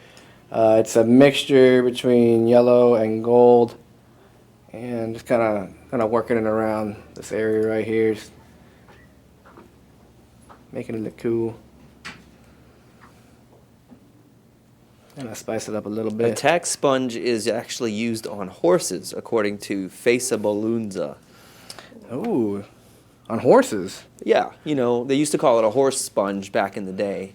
It's a mixture between yellow and gold, and just kind of working it around this area right here, just making it look cool. And I spice it up a little A bit. tack sponge is actually used on horses, according to FABAtv. Ooh, on horses. Yeah, they used to call it a horse sponge back in the day.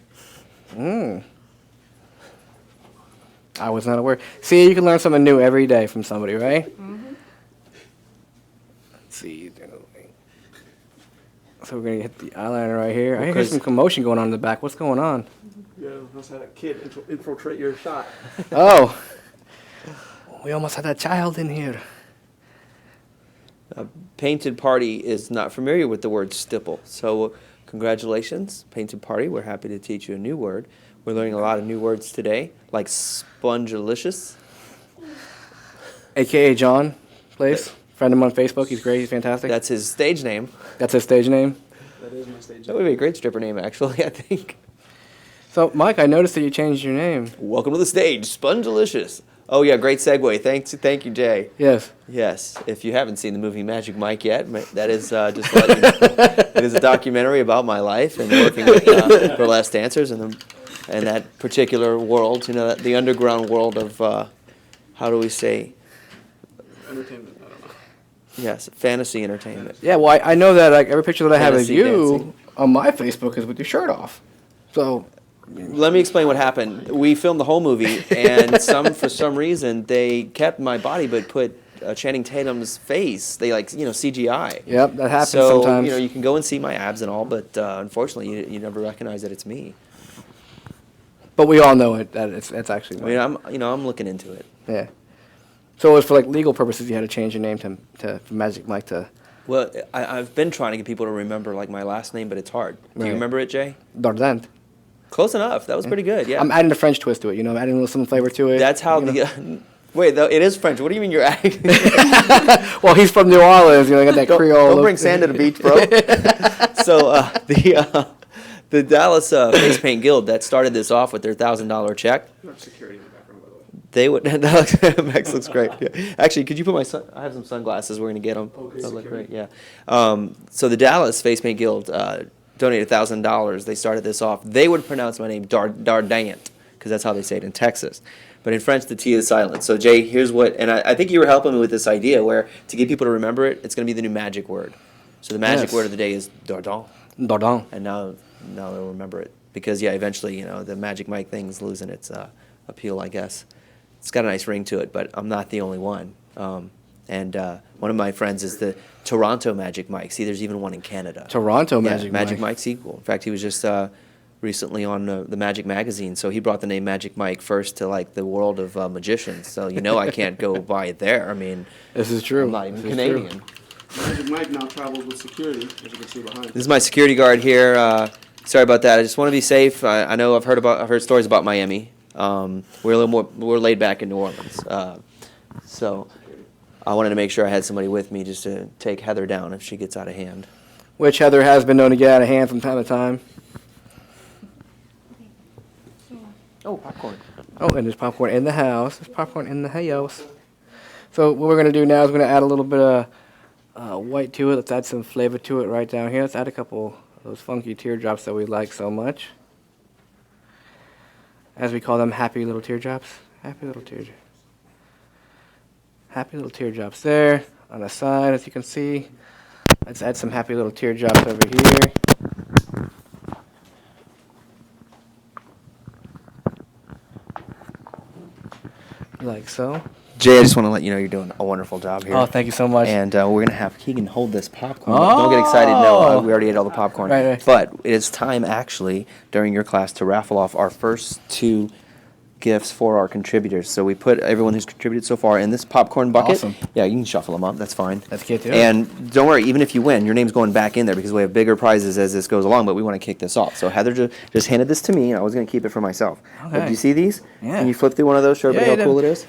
I was not aware. See, you can learn something new every day from somebody, right? Mm-hmm. Let's see. So we're gonna hit the eyeliner right here. I hear Because- some commotion going on in the back. What's going on? Yeah, let's have that kid infiltrate your shot. Oh, we almost had a child in here. Painted Party is not familiar with the word stipple. So congratulations, Painted Party. We're happy to teach you a new word. We're learning a lot of new words today, like spongelicious. AKA John, please. Friend of him on Facebook. He's great. He's fantastic. That's his stage name. That's his stage name. That is my stage. That would be a great stripper name, actually, I think. So, Mike, I noticed that you changed your name. Welcome to the stage, Spongelicious. Oh, yeah, great segue. Thank you, Jay. Yes. Yes, if you haven't seen the movie Magic Mike yet, that is just to let you know, it is a documentary about my life and working with burlesque dancers and that particular world, the underground world of, how do we say? Entertainment. I don't know. Yes, fantasy entertainment. Yeah, well, I know that like every picture that I have of Fantasy you dancing. on my Facebook is with your shirt off. So, Let me explain what happened. We filmed the whole movie, and for some reason, they kept my body but put Channing Tatum's face. They CGI. yep, that happens So sometimes. you can go and see my abs and all, but unfortunately, you never recognize that it's me. But we all know it that it's actually. I mean, I'm looking into it. Yeah. So it was for like legal purposes. You had to change your name to from Magic Mike to Well, I've been trying to get people to remember my last name, but it's hard. Do Right. you remember it, Jay? Dardent. Close enough. That was pretty good. Yeah. I'm adding a French twist to it. I'm adding a little some flavor to it. That's how you know. Wait, though it is French. What do you mean you're adding? Well, he's from New Orleans. Got that Creole. Don't look. bring sand to the beach, bro. So the Dallas Face Paint Guild that started this off with their $1,000 check. You have security in the background, by the way. They would. Max looks great. Yeah. Actually, could you put I have some sunglasses. We're gonna get them. Okay, They'll look security. great. Yeah. So the Dallas Face Paint Guild donated $1,000. They started this off. They would pronounce my name Dardant because that's how they say it in Texas. But in French, the T is silent. So Jay, here's what, and I think you were helping me with this idea where to get people to remember it, it's going to be the new magic word. So the magic Yes. word of the day is Dardant. Dardant. And now they'll remember it because eventually the Magic Mike thing's losing its appeal, I guess. It's got a nice ring to it, but I'm not the only one. And one of my friends is the Toronto Magic Mike. See, there's even one in Canada. Toronto Yeah, Magic Magic Mike. Mike sequel. In fact, he was just recently on the Magic magazine, so he brought the name Magic Mike first to the world of magicians. So I can't go buy it there. I mean, This is true. I'm not even This is true. Canadian. Magic Mike now travels with security, as you can see behind. This is my security guard here. Sorry about that. I just want to be safe. I know I've heard stories about Miami. We're we're laid back in New Orleans. So I wanted to make sure I had somebody with me just to take Heather down if she gets out of hand. which Heather has been known to get out of hand from time to time. Oh, popcorn. Oh, and there's popcorn in the house. There's popcorn in the house. So what we're going to do now is we're going to add a little bit of white to it. Let's add some flavor to it right down here. Let's add a couple of those funky teardrops that we like so much. As we call them, happy little teardrops. Happy little teardrops. Happy little teardrops there on the side, as you can see. Let's add some happy little teardrops over here. Like so. Jay, I just want to let you know you're doing a wonderful job here. Oh, thank you so much. And we're going to have Keegan hold this popcorn. Don't get excited. No, we already ate all the popcorn. Right. But it's time, actually, during your class to raffle off our first 2 gifts for our contributors. So we put everyone who's contributed so far in this popcorn bucket. Awesome. Yeah, you can shuffle them up. That's fine. That's good, too. And don't worry, even if you win, your name's going back in there because we have bigger prizes as this goes along, but we want to kick this off. So Heather just handed this to me, and I was going to keep it for myself. Okay. Do you see these? Yeah. Can you flip through one of those, show everybody how cool it is?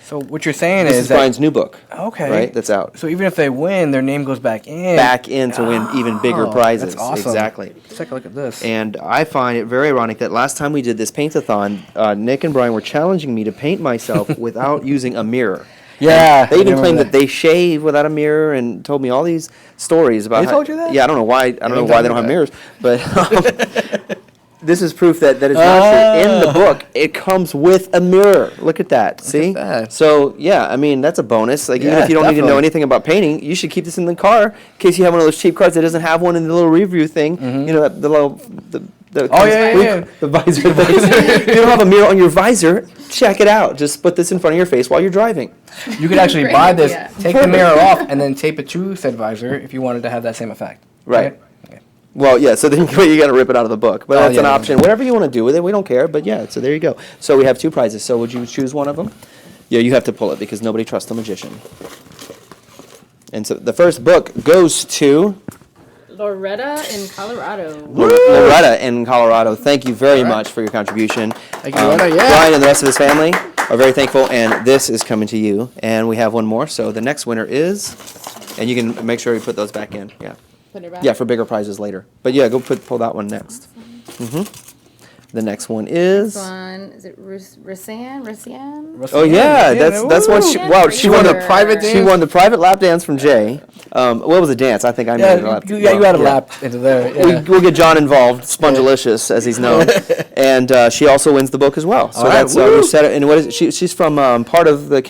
So what you're saying This is is that... Brian's new book. Okay. Right? That's out. So even if they win, their name goes back in. Back in to win even bigger prizes. That's awesome. Exactly. Let's take a look at this. And I find it very ironic that last time we did this paint-a-thon, Nick and Brian were challenging me to paint myself without using a mirror. Yeah. And they even claimed that they shave without a mirror and told me all these stories about. They told you that? Yeah, I don't know why. I don't know why they don't have mirrors, but this is proof that is not true. In the book, it comes with a mirror. Look at that. See? that. So yeah, I mean that's a bonus. Like even Yeah, if you don't even know definitely. anything about painting, you should keep this in the car in case you have one of those cheap cars that doesn't have one in the little review thing. You know the little the visor thing. If you don't have a mirror on your visor, check it out. Just put this in front of your face while you're driving. You could actually Great buy this, idea. take the mirror off, and then tape it to said visor if you wanted to have that same effect. Right. Okay. Well, yeah, so then you got to rip it out of the book. But Oh, that's an yeah, option. Whatever you want to do with it, we don't care. But yeah, so there you go. So we have 2 prizes. So would you choose one of them? Yeah, you have to pull it because nobody trusts the magician. And so the first book goes to Loretta in Colorado. Loretta in Colorado. Thank you very much for your contribution. Thank you, Loretta. Yeah. Brian and the rest of his family are very thankful. And this is coming to you. And we have one more. So the next winner is, and you can make sure you put those back in. Yeah. Put it back. Yeah, for bigger prizes later. But yeah, go pull that one next. The next one is. This one, is it Rasan? Oh yeah, that's one. She won the Woo! private. She won the private lap dance from Jay. What was the dance? I think I made a lap. You had a lap into there. Yeah. We'll get John involved, Spongelicious, as he's known, and she also wins the book as well. So All right, that's woo! we said it. And what is it? She's from part of the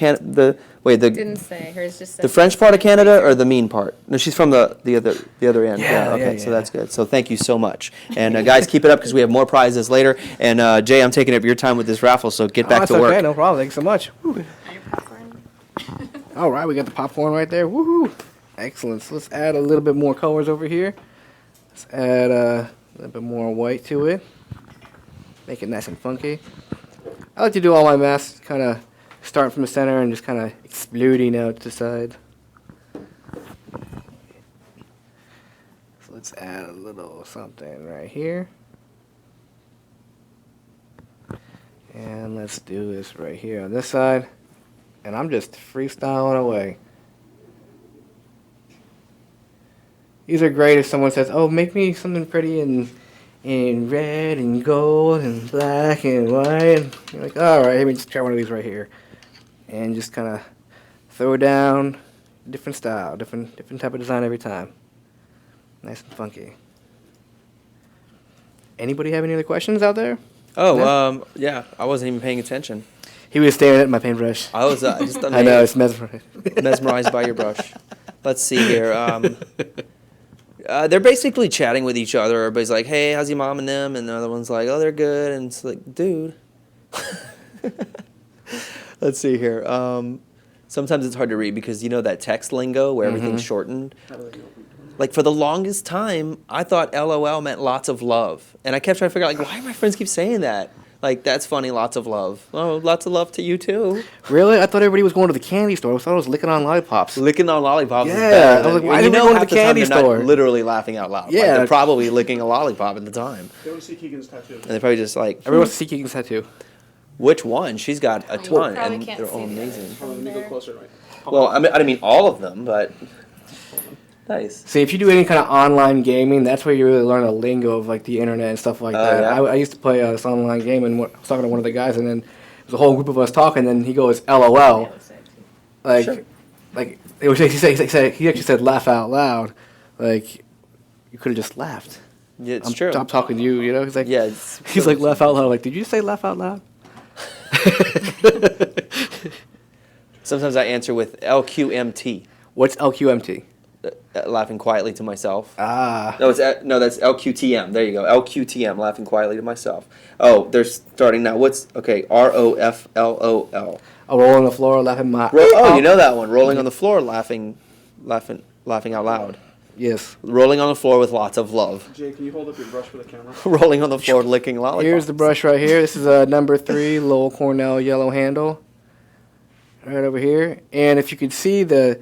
Didn't say. Hers just said. the French part of Canada or the mean part? No, she's from the other end. Yeah, okay, yeah, so yeah. that's good. So thank you so much, and guys, keep it up because we have more prizes later. And Jay, I'm taking up your time with this raffle, so get back That's to work. okay, no problem. Thanks so much. Woo. All right, we got the popcorn right there. Woohoo! Excellent. So let's add a little bit more colors over here. Let's add a little bit more white to it. Make it nice and funky. I like to do all my masks kind of starting from the center and just kind of exploding out to the side. So let's add a little something right here. And let's do this right here on this side. And I'm just freestyling away. These are great if someone says, oh, make me something pretty in red and gold and black and white. You're like, all right, let me just try one of these right here. And just kind of throw down different style, different type of design every time. Nice and funky. Anybody have any other questions out there? Oh, yeah, I wasn't even paying attention. He was staring at my paintbrush. I was just I know, it's mesmerizing. mesmerized by your brush. Let's see here. They're basically chatting with each other. Everybody's like, hey, how's your mom and them? And the other one's like, oh, they're good. And it's like, dude. Let's see here. Sometimes it's hard to read because you know that text lingo where everything's shortened. Like for the longest time, I thought LOL meant lots of love. And I kept trying to figure out, like, why do my friends keep saying that? Like, that's funny, lots of love. Oh, lots of love to you, too. Really? I thought everybody was going to the candy store. I thought I was licking on lollipops. Licking on lollipops is Yeah, better. I was like, than- why you did we know go to half the the time candy they're store? not literally laughing out loud. Like, Yeah. they're probably licking a lollipop at the time. They want to see Keegan's tattoo. And they're probably just like, Everyone wants to see Keegan's tattoo. which one? She's got a ton, probably and can't they're all see that. amazing. Hold on, let me go closer, right? Well, I didn't mean all of them, but Nice. See, if you do any kind of online gaming, that's where you really learn the lingo of like the internet and stuff like that. Yeah? I used to play this online game, and I was talking to one of the guys, and then there was a whole group of us talking, and he goes, "LOL," like, Sure. like it was. He actually said, "Laugh out loud," like you could have just laughed. Yeah, it's true. Stop talking to you. You know, he's like, Yeah, he's like, "Laugh out loud." Like, did you say laugh out loud? Sometimes I answer with LQMT, What's LQMT? laughing quietly to myself. Ah. No, that's LQTM. There you go. LQTM, laughing quietly to myself. Oh, they're starting now. Okay, ROFLOL. A roll on the floor, laughing my. Oh, you know that one. Rolling on the floor, laughing out loud. Yes. Rolling on the floor with lots of love. Jay, can you hold up your brush for the camera? Rolling on the floor, licking lollipops. Here's the brush right here. This is a number 3 Lowell Cornell yellow handle. Right over here. And if you could see the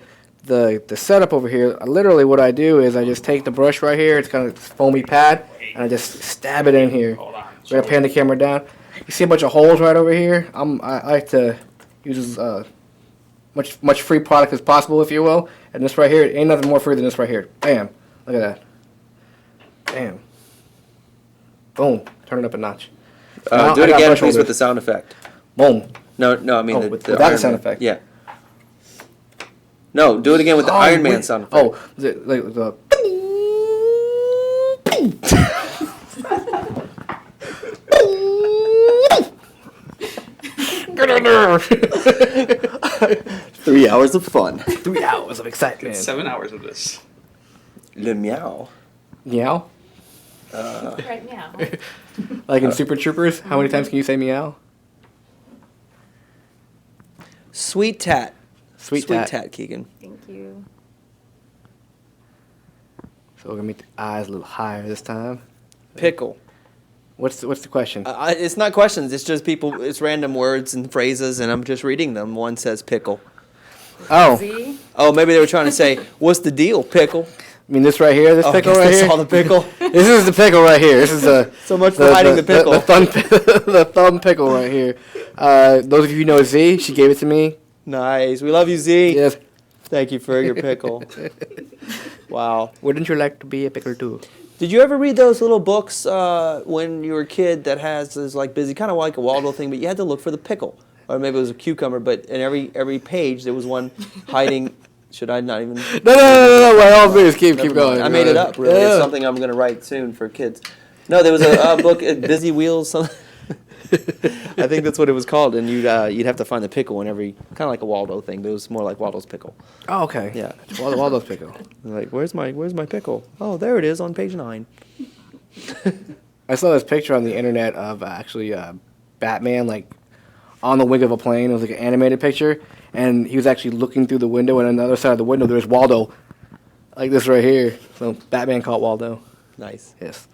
setup over here, literally what I do is I just take the brush right here. It's kind of foamy pad, and I just stab it in here. We're gonna pan the camera down. You see a bunch of holes right over here. I like to use as much free product as possible, if you will. And this right here, ain't nothing more free than this right here. Bam! Look at that. Bam. Boom. Turn it up a notch. Now Do I it got again, brush please, with holders. the sound effect. Boom. No, I mean without Iron the sound Man. effect. Yeah. No, do it again with the Iron Man sound effect. Oh, like the. 3 hours of fun. 3 hours of excitement. 7 hours of this. Le meow. Meow? Right now. Like in Super Troopers, how many times can you say meow? Sweet tat. Sweet tat. Keegan. Thank you. So we're gonna make the eyes a little higher this time. Pickle. What's the question? It's not questions. It's just people. It's random words and phrases, and I'm just reading them. One says pickle. Oh, See? Oh, maybe they were trying to say, "What's the deal, pickle?" I mean this right here, this Oh, I pickle guess right they here. saw the pickle. This is the pickle right here. This is the So much for hiding the pickle. The thumb pickle right here. Those of you who know Z, she gave it to me. Nice. We love you, Z. Yes. Thank you for your pickle. Wow. Wouldn't you like to be a pickle too? Did you ever read those little books when you were a kid that has this like busy, kind of like a Waldo thing, but you had to look for the pickle, or maybe it was a cucumber, but in every page there was one hiding. Should I not even? No. By all means, keep going. I made it up. Really, Yeah. it's something I'm going to write soon for kids. No, there was a book, Busy Wheels. Something. I think that's what it was called, and you'd have to find the pickle in every, kind of like a Waldo thing, but it was more like Waldo's pickle. Oh, okay. Yeah. Waldo's pickle. Like, where's my pickle? Oh, there it is on page 9. I saw this picture on the internet of actually Batman like on the wing of a plane. It was like an animated picture, and he was actually looking through the window, and on the other side of the window there's Waldo, like this right here. So Batman caught Waldo. Nice. Yes.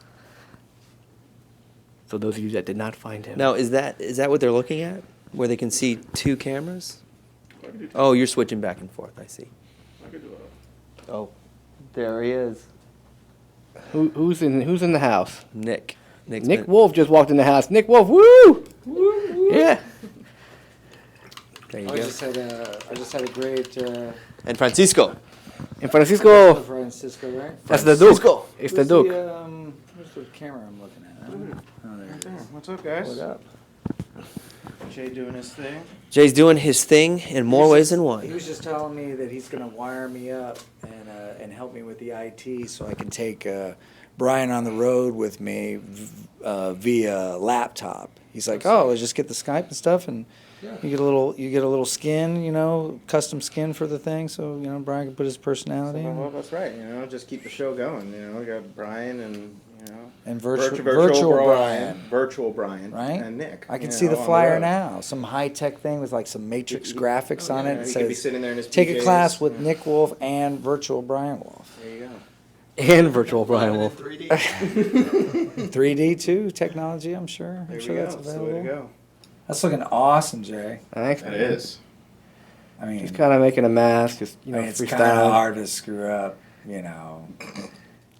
So those of you that did not find him. Now, is that what they're looking at? Where they can see 2 cameras? Oh, you're switching back and forth. I see. Oh, there he is. Who's in the house? Nick. Nick Wolfe just walked in the house. Nick Wolfe, woo! Yeah. There you I go. just had a great And Francisco. And Francisco, Francisco, right? that's the Duke. It's the Duke. Where's the camera I'm looking at? Oh, there it is. What's up, guys? What up? Jay doing his thing. Jay's doing his thing in more ways than He one. was just telling me that he's going to wire me up and help me with the IT so I can take Brian on the road with me via laptop. He's like, "Oh, let's just get the Skype and stuff, and you get a little skin, custom skin for the thing, so Brian can put his personality in." Well, that's right. Just keep the show going. We got Brian and And virtual Brian. Virtual Brian, Right? And Nick. I can see the on flyer road. now. Some high-tech thing with like some matrix graphics on it. It He could be says, sitting there in his "Take a PJs. class with Nick Wolfe and virtual Brian Wolfe." There you go. And virtual Brian Wolfe. 3D too, technology, I'm sure. There I'm we sure go. that's That's the available. way to go. That's looking awesome, Jay. Thanks. That is. I mean, Just kind of making a mask, just it's freestyle. kind of hard to screw up,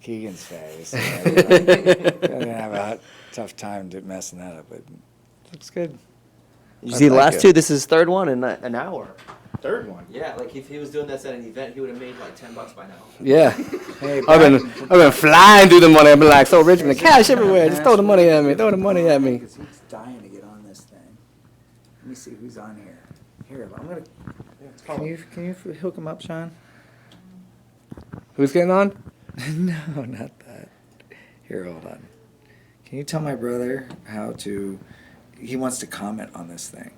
Keegan's face. Gonna have a tough time messing that up, but it looks good. You see the last two? This is his third one in an hour. Third one. Yeah, like if he was doing this at an event, he would have made like $10 by now. Yeah. Hey, I've been flying through the money. I've been like so rich, the cash everywhere. Just throw the money at me. Throw the money at me. Because he's dying to get on this thing. Let me see who's on here. Here, I'm gonna. Can you hook him up, Sean? Who's getting on? No, not that. Here, hold on. Can you tell my brother how to? He wants to comment on this thing.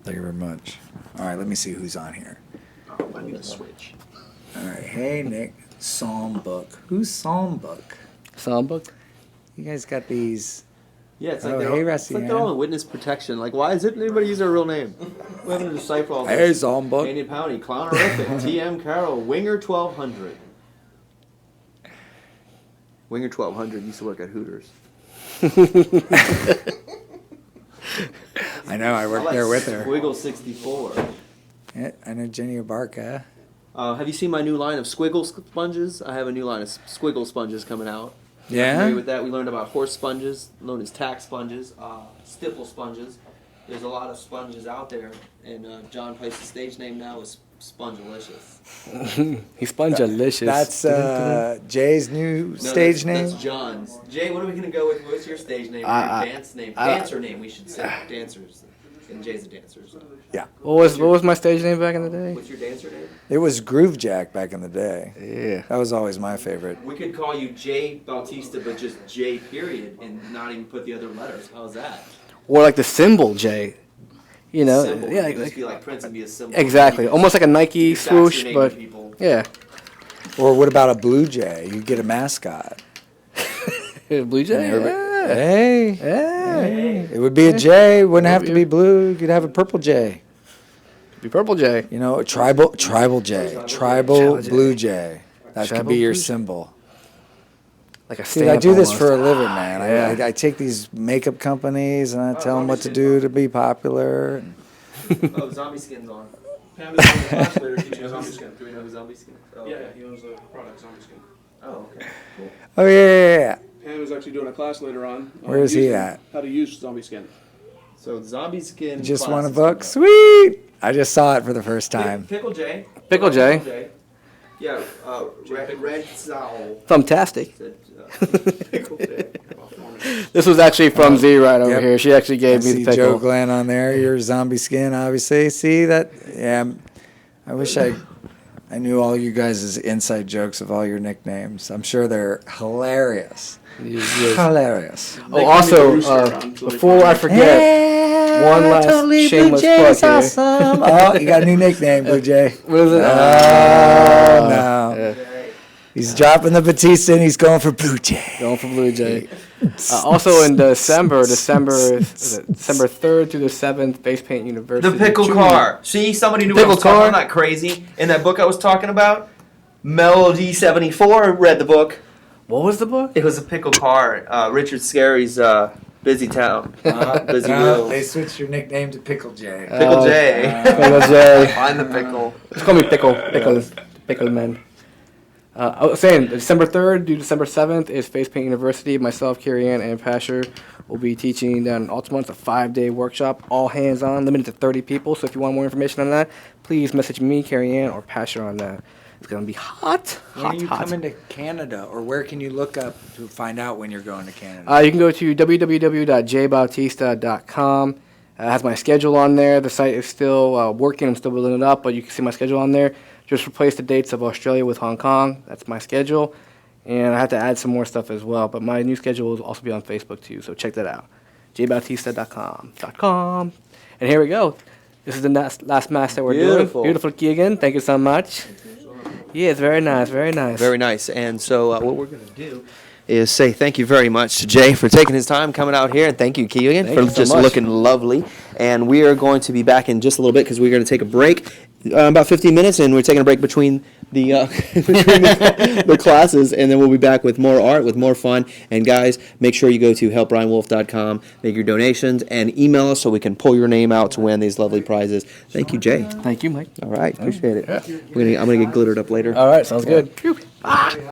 Thank you very much. All right, let me see who's on here. Oh, I need a switch. All right, hey Nick, Psalm book. Who's Psalm book? Songbook? You guys got these. Yeah, it's Oh, like, they're, hey, all, Rusty, it's like man. they're all in witness protection. Like, why is it anybody use their real name? We're having to decipher all Hey, this. Psalm book. Canadian Poundy, Clownerific, TM Carroll, Winger 1200. Winger 1200 used to work at Hooters. I know, I worked like there with her. Squiggle 64. Yeah, I know Jenny Abarca. Have you seen my new line of squiggle sponges? I have a new line of squiggle sponges coming out. Yeah? Familiar with that? We learned about horse sponges, known as tack sponges, stipple sponges. There's a lot of sponges out there, and John Price's stage name now is Spongelicious. He's Spongelicious. That's Jay's new stage name? That's John's. Jay, what are we going to go with? What's your stage name? Your dance name? Dancer name, we should say. Dancers. And Jay's a dancer. So. Yeah. What was my stage name back in the day? What's your dancer name? It was Groove Jack back in the day. Yeah. That was always my favorite. We could call you Jay Bautista, but just J period, and not even put the other letters. How's that? Or like the symbol J. You know? Symbol. Yeah. You could just be like Prince and be a symbol. Exactly. Almost like a Nike swoosh, but People. yeah. Or what about a Blue Jay? You get a mascot. Blue Jay. And Yeah. Hey. Yeah. It would be a J. Wouldn't have to be blue. You could have a purple Jay. Be Purple Jay. You know, a tribal Jay. Tribal Jay. Blue Jay. That could Tribal be your Blue Jay. symbol. Like a See, I stamp do this almost. for a living, man. Yeah. I take these makeup companies and I tell them what to do to be popular. Oh, Zombie Skin's on. Pam is doing a class later teaching zombie skin. Do we know who Zombie Skin is? Oh. Yeah, he owns the product Zombie Skin. Oh, okay. Cool. Oh, yeah. Pam is actually doing a class later on. Where is he at? How to use zombie skin. So Zombie Skin. You just class want a is book? coming up. Sweet! I just saw it for the first time. Pickle J. Pickle J. Yeah, Red Sowl. Fantastic. Said, Pickle J. This was actually from Z right over Yep. here. She actually I gave me see the Joe pickle. Glenn on there. Your zombie skin, obviously. See that? Yeah. I wish I knew all you guys' inside jokes of all your nicknames. I'm sure they're hilarious. Hilarious. Oh, also, before I forget, one last shameless plug here. Awesome. Oh, you got a new nickname, Blue Jay. What is it? Oh, no. Yeah. He's dropping the Bautista and he's going for Blue Jay. Going for Blue Jay. Also in December 3rd through the 7th, Face Paint University. The pickle Junior. car. See, somebody knew what I Pickle was talking car? about. I'm not crazy. In that book I was talking about, Melody 74 read the book. What was the book? It was a pickle car. Richard Scarry's Busy Town. Busy No, Will. they switched your nickname to Pickle J. Pickle J. Pickle J. Find the pickle. Just call me Pickle Man. I was saying, December 3rd through December 7th is Face Paint University. Myself, Carrie Ann, and Pasher will be teaching down in Altamont. It's a 5-day workshop, all hands on, limited to 30 people. So if you want more information on that, please message me, Carrie Ann, or Pasher on that. It's going to be hot. When are you hot. coming to Canada, or where can you look up to find out when you're going to Canada? You can go to www.jaybautista.com. It has my schedule on there. The site is still working. I'm still building it up, but you can see my schedule on there. Just replace the dates of Australia with Hong Kong. That's my schedule. And I have to add some more stuff as well. But my new schedule will also be on Facebook, too. So check that out. jaybautista.com. And here we go. This is the last mask that we're Beautiful. doing. Beautiful, Keegan. Thank you so much. Yeah, it's very nice, very nice. Very nice. And so what we're going to do is say thank you very much to Jay for taking his time coming out here. And thank you, Keegan, Thank for you so just much. looking lovely. And we are going to be back in just a little bit because we're going to take a break, about 15 minutes, and we're taking a break between the the classes, and then we'll be back with more art, with more fun. And guys, make sure you go to helpbrianwolfe.com, make your donations, and email us so we can pull your name out to win these lovely prizes. Thank you, Jay. Thank you, Mike. All right, appreciate it. I'm gonna get glittered up later. All right, sounds good.